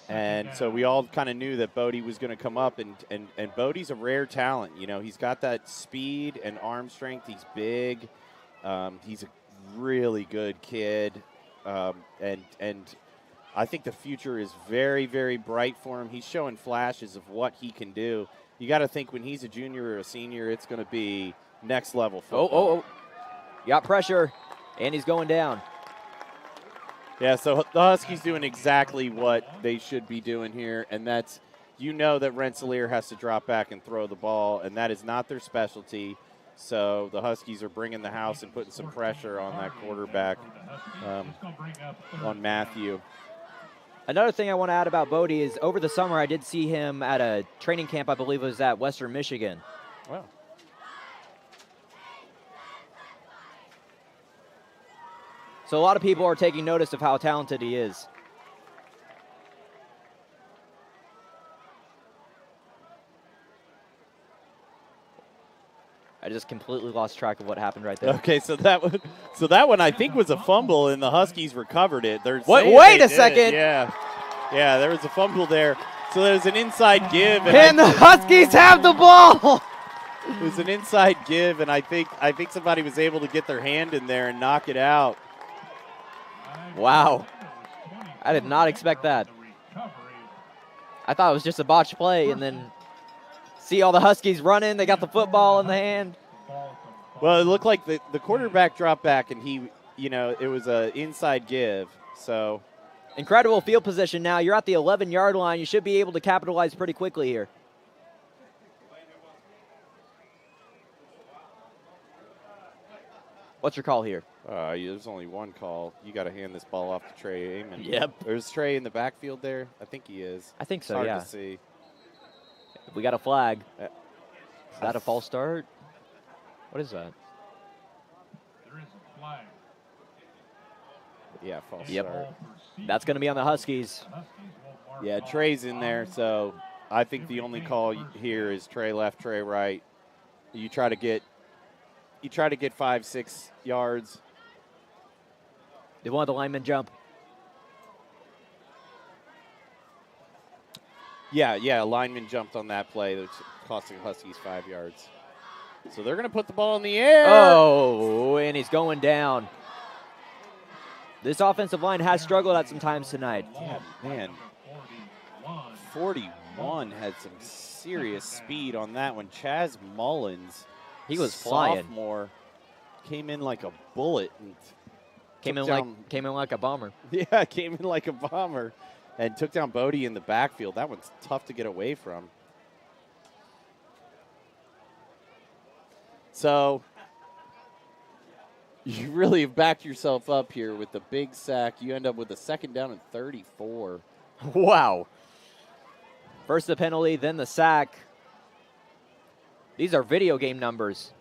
And so we all kind of knew that Bodie was going to come up, and Bodie's a rare talent. He's got that speed and arm strength. He's big. He's a really good kid. and I think the future is very, very bright for him. He's showing flashes of what he can do. You got to think when he's a junior or a senior, it's going to be next level football. Oh. Got pressure, and he's going down. Yeah, so the Huskies doing exactly what they should be doing here, and that's, that Rensselaer has to drop back and throw the ball, and that is not their specialty. So the Huskies are bringing the house and putting some pressure on that quarterback, on Matthew. Another thing I want to add about Bodie is over the summer I did see him at a training camp, I believe it was at Western Michigan. Wow. So a lot of people are taking notice of how talented he is. I just completely lost track of what happened right there. Okay, so that one I think was a fumble, and the Huskies recovered it. Wait a second. Yeah, there was a fumble there. So there's an inside give, and the Huskies have the ball. It was an inside give, and I think somebody was able to get their hand in there and knock it out. Wow, I did not expect that. I thought it was just a botched play, and then see all the Huskies running. They got the football in the hand. Well, it looked like the quarterback dropped back, and it was an inside give. So incredible field position now. You're at the 11-yard line. You should be able to capitalize pretty quickly here. What's your call here? There's only one call. You got to hand this ball off to Trey Amon. Yep. There's Trey in the backfield there. I think he is. I think so, it's yeah. hard to see. We got a flag. Is that a false start? What is that? There is a flag. Yeah, false Yep. start. That's going to be on the Huskies. Yeah, Trey's in there, so I think the only call here is Trey left, Trey right. You try to get 5-6 yards. They want the lineman jump. Yeah, a lineman jumped on that play. That's costing Huskies 5 yards. So they're going to put the ball in the air. Oh, and he's going down. This offensive line has struggled at some times tonight. Yeah, man. 41 had some serious speed on that one. Chaz Mullins, he was flying. Sophomore, came in like a bullet and came in like a bomber. Yeah, came in like a bomber and took down Bodie in the backfield. That one's tough to get away from. So you really have backed yourself up here with the big sack. You end up with a 2nd down and 34. Wow. First the penalty, then the sack. These are video game numbers.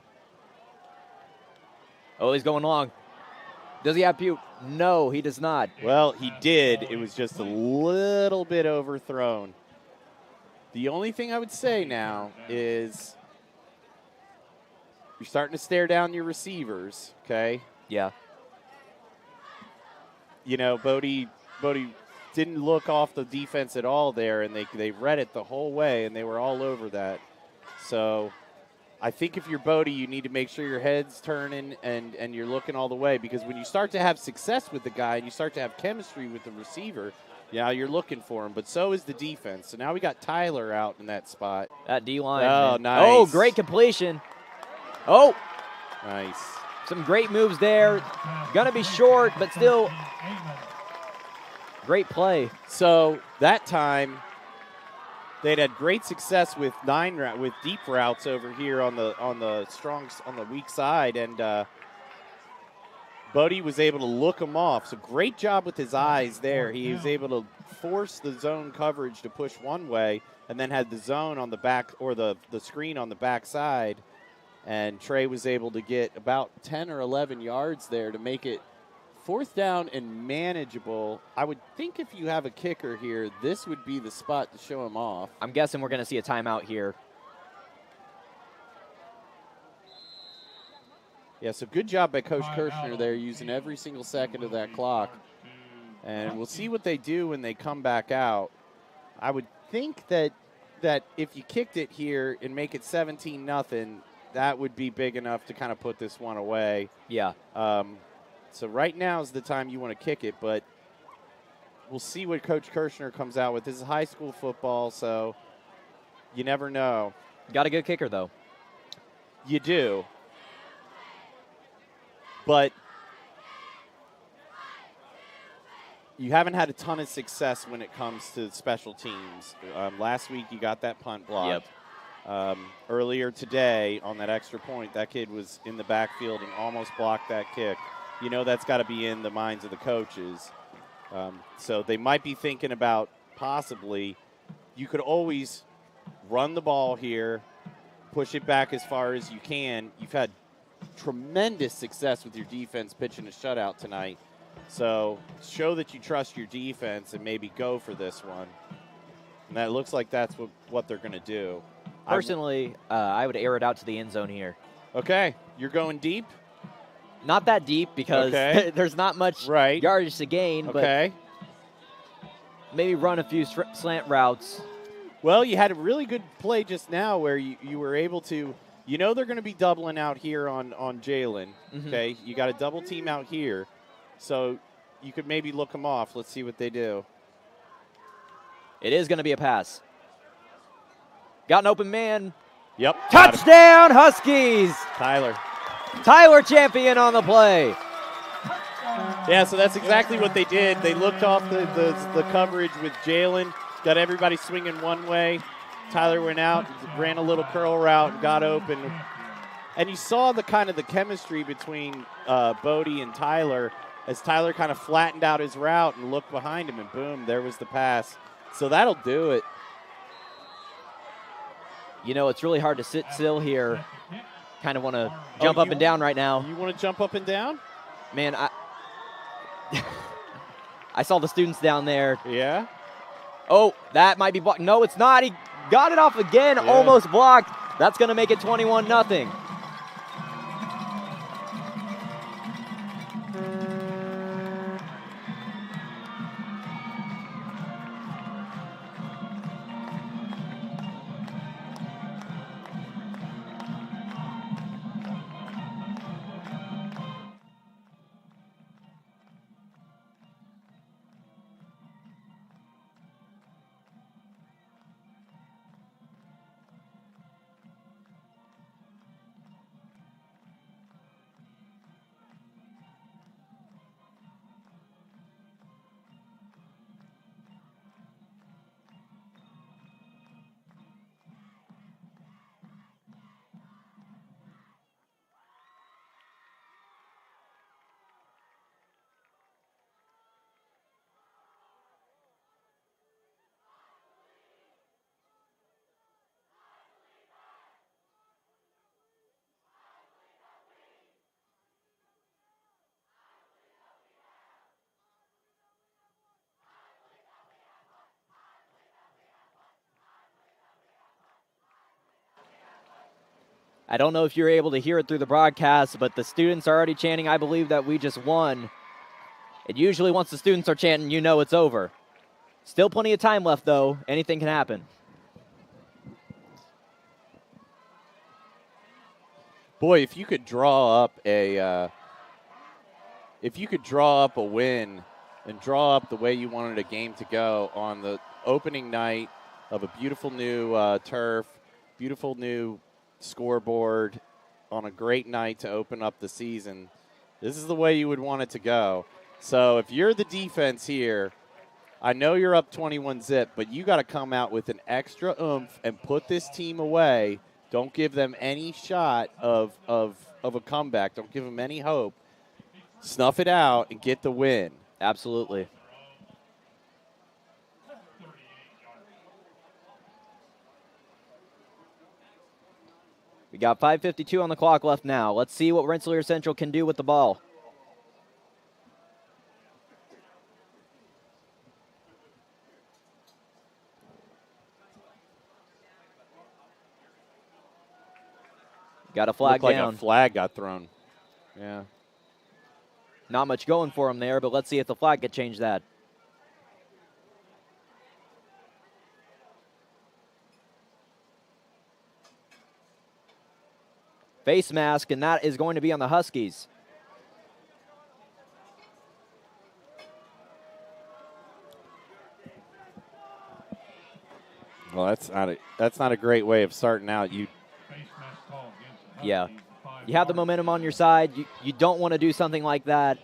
Oh, he's going long. Does he have puke? No, he does not. Well, he did. It was just a little bit overthrown. The only thing I would say now is you're starting to stare down your receivers, okay? Yeah. Bodie didn't look off the defense at all there, and they read it the whole way, and they were all over that. So I think if you're Bodie, you need to make sure your head's turning and you're looking all the way, because when you start to have success with the guy and you start to have chemistry with the receiver, you're looking for him. But so is the defense. So now we got Tyler out in that spot. That D-line. Oh, man. nice. Oh, great completion. Oh. Nice. Some great moves there. Going to be short, but still great play. So that time they'd had great success with deep routes over here on the weak side, and Bodie was able to look him off. So great job with his eyes there. He was able to force the zone coverage to push one way, and then had the zone on the back, or the screen on the back side. And Trey was able to get about 10 or 11 yards there to make it 4th down and manageable. I would think if you have a kicker here, this would be the spot to show him off. I'm guessing we're going to see a timeout here. Yeah, so good job by Coach Kirshner there, using every single second of that clock. And we'll see what they do when they come back out. I would think that if you kicked it here and make it 17-0, that would be big enough to kind of put this one away. Yeah. So right now is the time you want to kick it, but we'll see what Coach Kirshner comes out with. This is high school football, so you never know. Got a good kicker, though. You do. But you haven't had a ton of success when it comes to special teams. Last week you got that punt blocked. Earlier today on that extra point, that kid was in the backfield and almost blocked that kick. You know that's got to be in the minds of the coaches. So they might be thinking about possibly you could always run the ball here, push it back as far as you can. You've had tremendous success with your defense pitching a shutout tonight. So show that you trust your defense and maybe go for this one. And that looks like that's what they're going to do. Personally, I would air it out to the end zone here. Okay. You're going deep? Not that deep because there's not much yardage to gain, but maybe run a few slant routes. Well, you had a really good play just now where you were able to, you know they're going to be doubling out here on Jalen, okay? You got a double team out here, so you could maybe look them off. Let's see what they do. It is going to be a pass. Got an open man. Yep. Touchdown, Huskies! Tyler Champion on the play. Yeah, so that's exactly what they did. They looked off the coverage with Jalen, got everybody swinging one way. Tyler went out, ran a little curl route, and got open. And you saw the kind of the chemistry between Bodie and Tyler as Tyler kind of flattened out his route and looked behind him, and boom, there was the pass. So that'll do it. You know, it's really hard to sit still here. Kind of want to jump up and down right now. You want to jump up and down? Man, I saw the students down there. Yeah? Oh, that might be blocked. No, it's not. He got it off again, almost blocked. That's going to make it 21-0. I don't know if you're able to hear it through the broadcast, but the students are already chanting, I believe that we just won. And usually once the students are chanting, you know it's over. Still plenty of time left, though. Anything can happen. Boy, if you could draw up a win and draw up the way you wanted a game to go on the opening night of a beautiful new turf, beautiful new scoreboard on a great night to open up the season, this is the way you would want it to go. So if you're the defense here, I know you're up 21-0, but you got to come out with an extra oomph and put this team away. Don't give them any shot of a comeback. Don't give them any hope. Snuff it out and get the win. Absolutely. We got 5:52 on the clock left now. Let's see what Rensselaer Central can do with the ball. Got a flag down. like a flag got thrown. Yeah. Not much going for him there, but let's see if the flag could change that. Face mask, and that is going to be on the Huskies. Well, that's not a great way of starting out. Face mask call against the Yeah. Huskies, the 5 You have the yard. momentum on your side. You don't want to do something like that.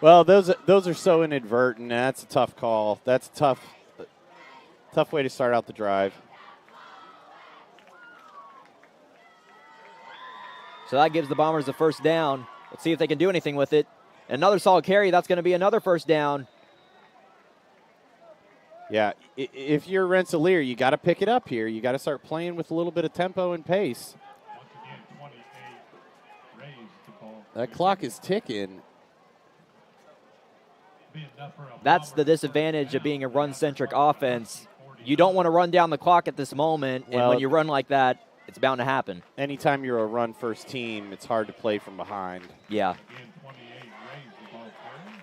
Well, those are so inadvertent. And that's a tough call. That's a tough way to start out the drive. So that gives the Bombers a first down. Let's see if they can do anything with it. Another solid carry. That's going to be another first down. Yeah, if you're Rensselaer, you got to pick it up here. You got to start playing with a little bit of tempo and pace. Once again, 28 raised the ball. That clock is ticking. Be enough for a That's the Bombers disadvantage first of being a down. run-centric offense. You don't want to run down the clock at this moment, and Well- when you run like that, it's bound to happen. Anytime you're a run-first team, it's hard to play from behind. Yeah. Again, 28 raised the ball carrier.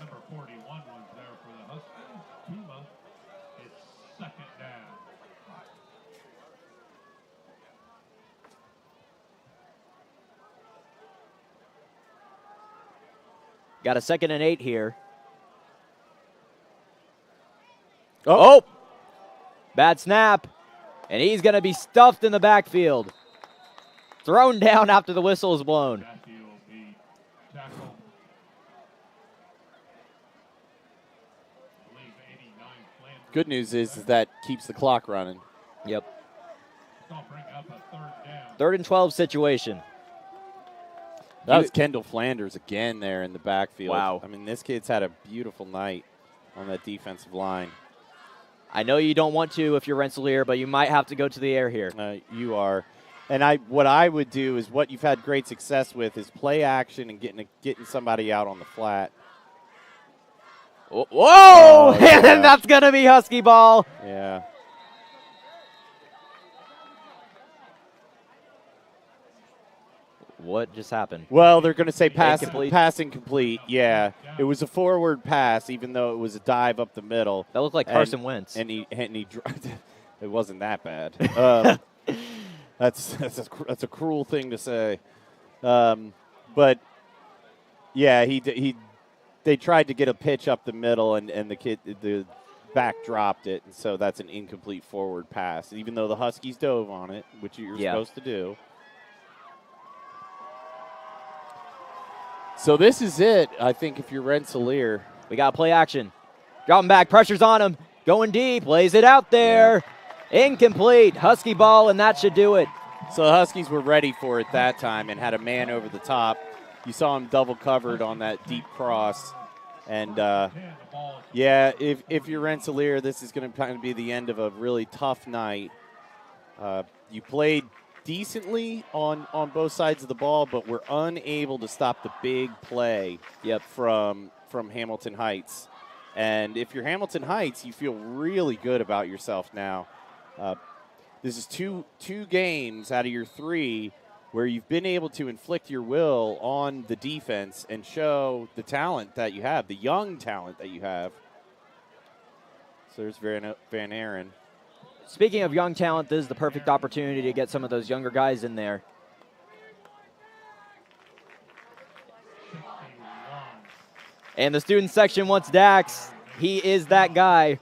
Number 41 was there for the Huskies. Tuma, it's second down. Got a 2nd and 8 here. Oh! Bad snap. And he's going to be stuffed in the backfield. Thrown down after the whistle is blown. Matthew will be tackled. I believe 89 Flanders. Good news is that keeps the clock running. Yep. It's going to bring up a third down. 3rd and 12 situation. That was Kendall Flanders again there in the backfield. Wow. I mean, this kid's had a beautiful night on that defensive line. I know you don't want to if you're Rensselaer, but you might have to go to the air here. You are. And what I would do is what you've had great success with is play action and getting somebody out on the flat. Whoa! Oh, yeah. And that's going to be Husky ball. Yeah. What just happened? Well, they're going to say pass incomplete. Yeah. It was a forward pass, even though it was a dive up the middle. That looked like Carson Wentz. And he it wasn't that bad. That's a cruel thing to say. But yeah, they tried to get a pitch up the middle, and the back dropped it, and so that's an incomplete forward pass. Even though the Huskies dove on it, which you're supposed to do. So this is it, I think, if you're Rensselaer. We got play action. Dropping back, pressure's on him. Going deep, lays it out there. Yeah. Incomplete. Husky ball, and that should do it. So the Huskies were ready for it that time and had a man over the top. You saw him double covered on that deep cross. And, yeah, if you're Rensselaer, this is going to kind of be the end of a really tough night. You played decently on both sides of the ball, but we're unable to stop the big play from Hamilton Heights. And if you're Hamilton Heights, you feel really good about yourself now. This is two games out of your 3 where you've been able to inflict your will on the defense and show the talent that you have, the young talent that you have. So there's Van Aaron. Speaking of young talent, this is the perfect opportunity to get some of those younger guys in there. And the student section wants Dax. He is that guy,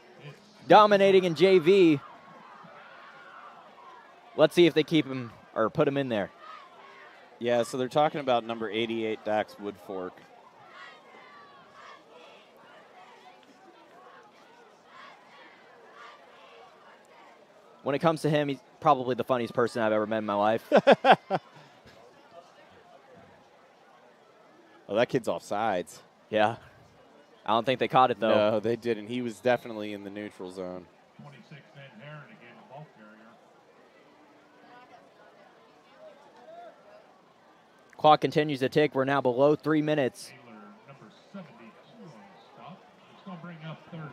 dominating in JV. Let's see if they keep him or put him in there. Yeah, so they're talking about number 88, Dax Woodfork. When it comes to him, he's probably the funniest person I've ever met in my life. Oh, that kid's off sides. Yeah. I don't think they caught it, though. No, they didn't. He was definitely in the neutral zone. 26 Van Aaron again, the ball carrier. Clock continues to tick. We're now below 3 minutes. Taylor, number 72 on the stop. It's going to bring up third down.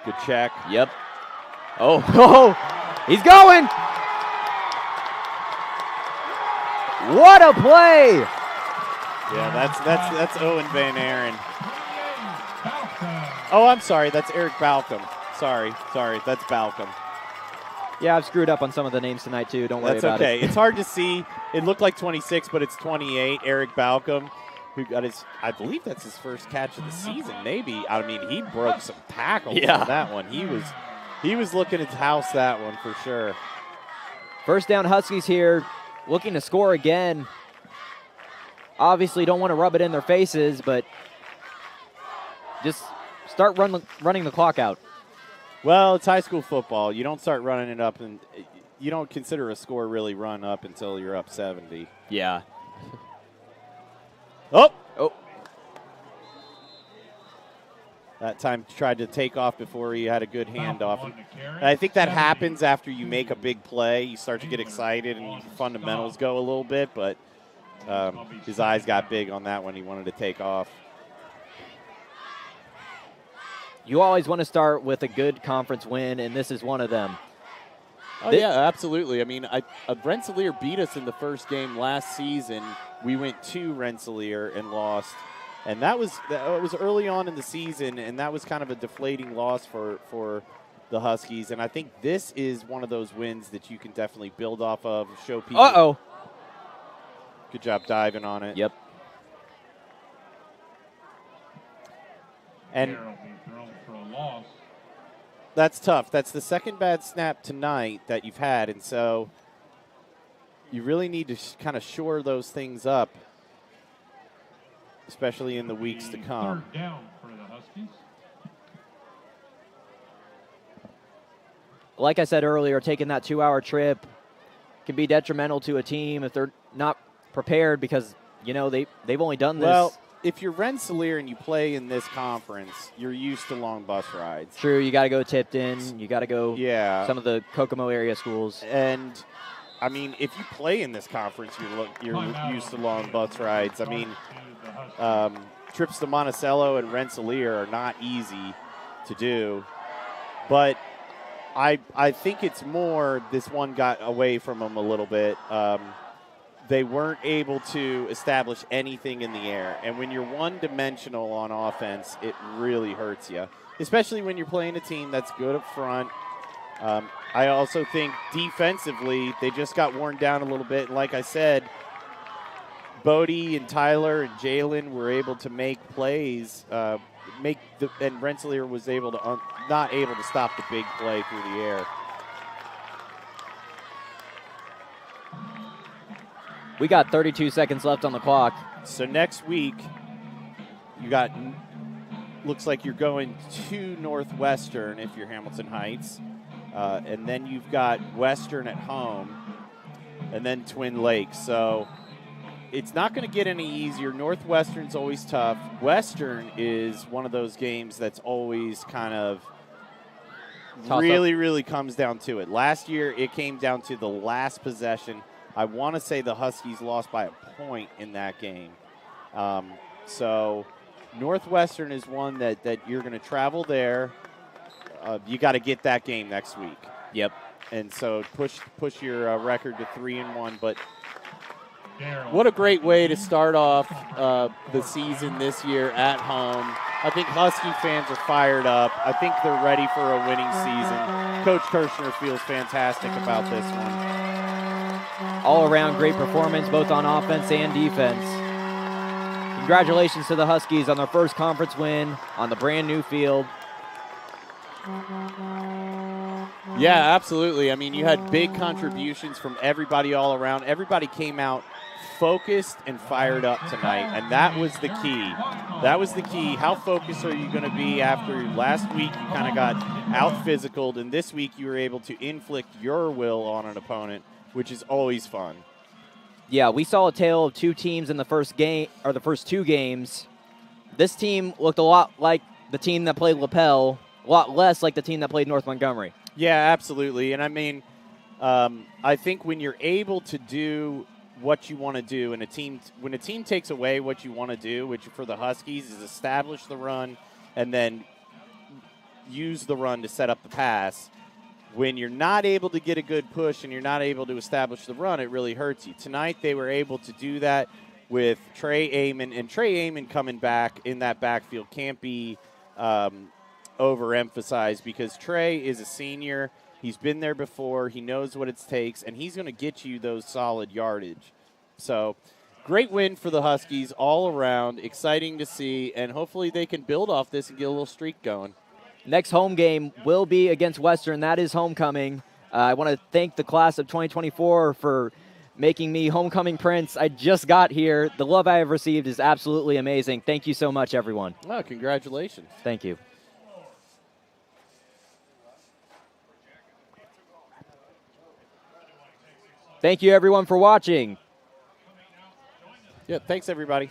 Good check. Yep. Oh, he's going. What a play! Yeah, that's Owen Van Aaron. 28, Balcom. Oh, I'm sorry. That's Eric Balcom. Sorry. That's Balcom. Yeah, I've screwed up on some of the names tonight, too. Don't worry That's about okay. it. It's hard to see. It looked like 26, but it's 28. Eric Balcom, who got I believe that's his first catch of the season, maybe. I mean, he broke some tackles on that one. He was looking to house that one for sure. First down Huskies here, looking to score again. Obviously don't want to rub it in their faces, but just start running the clock out. Well, it's high school football. You don't start running it up, and you don't consider a score really run up until you're up 70. Yeah. Oh! Oh. That time tried to take off before he had a good handoff. One to carry. And I think that happens after you make a big play. You start to get excited and your fundamentals go a little bit, but his eyes got big on that one. He wanted to take off. You always want to start with a good conference win, and this is one of them. Oh, yeah, absolutely. I mean, Rensselaer beat us in the first game last season. We went to Rensselaer and lost. And that was early on in the season, and that was kind of a deflating loss for the Huskies. And I think this is one of those wins that you can definitely build off of, show people. Uh-oh. Good job diving on it. Yep. And Will be thrown for a loss. that's tough. That's the second bad snap tonight that you've had, and so you really need to kind of shore those things up, especially in the weeks to come. Third down for the Huskies. Like I said earlier, taking that 2-hour trip can be detrimental to a team if they're not prepared because, you know, they've only done this. Well, if you're Rensselaer and you play in this conference, you're used to long bus rides. True, you got to go Tipton. You got to go some of the Kokomo area schools. And, I mean, if you play in this conference, you're used to long bus rides. I mean, trips to Monticello and Rensselaer are not easy to do. But I think it's more this one got away from them a little bit. They weren't able to establish anything in the air. And when you're one-dimensional on offense, it really hurts you, especially when you're playing a team that's good up front. I also think defensively, they just got worn down a little bit. And like I said, Bodie and Tyler and Jalen were able to make plays, and Rensselaer was able to not able to stop the big play through the air. We got 32 seconds left on the clock. So next week, looks like you're going to Northwestern if you're Hamilton Heights. And then you've got Western at home, and then Twin Lakes. So it's not going to get any easier. Northwestern's always tough. Western is one of those games that's always kind of really comes down to it. Last year, it came down to the last possession. I want to say the Huskies lost by a point in that game. So Northwestern is one that you're going to travel there. You got to get that game next week. Yep. And so push your record to 3-1. But what a great way to start off the season this year at home. I think Husky fans are fired up. I think they're ready for a winning season. Coach Kirshner feels fantastic about this one. All around great performance, both on offense and defense. Congratulations to the Huskies on their first conference win on the brand new field. Yeah, absolutely. I mean, you had big contributions from everybody all around. Everybody came out focused and fired up tonight, and that was the key. That was the key. How focused are you going to be after last week you kind of got out-physicaled, and this week you were able to inflict your will on an opponent, which is always fun. Yeah, we saw a tale of two teams in the first game, or the first two games. This team looked a lot like the team that played LaPel, a lot less like the team that played North Montgomery. Yeah, absolutely. And I mean, I think when you're able to do what you want to do, and when a team takes away what you want to do, which for the Huskies is establish the run and then use the run to set up the pass, when you're not able to get a good push and you're not able to establish the run, it really hurts you. Tonight they were able to do that with Trey Amon, and Trey Amon coming back in that backfield can't be overemphasized because Trey is a senior. He's been there before. He knows what it takes, and he's going to get you those solid yardage. So great win for the Huskies all around. Exciting to see, and hopefully they can build off this and get a little streak going. Next home game will be against Western. That is homecoming. I want to thank the class of 2024 for making me homecoming prince. I just got here. The love I have received is absolutely amazing. Thank you so much, everyone. Oh, congratulations. Thank you. Thank you, everyone, for watching. Yeah, thanks, everybody.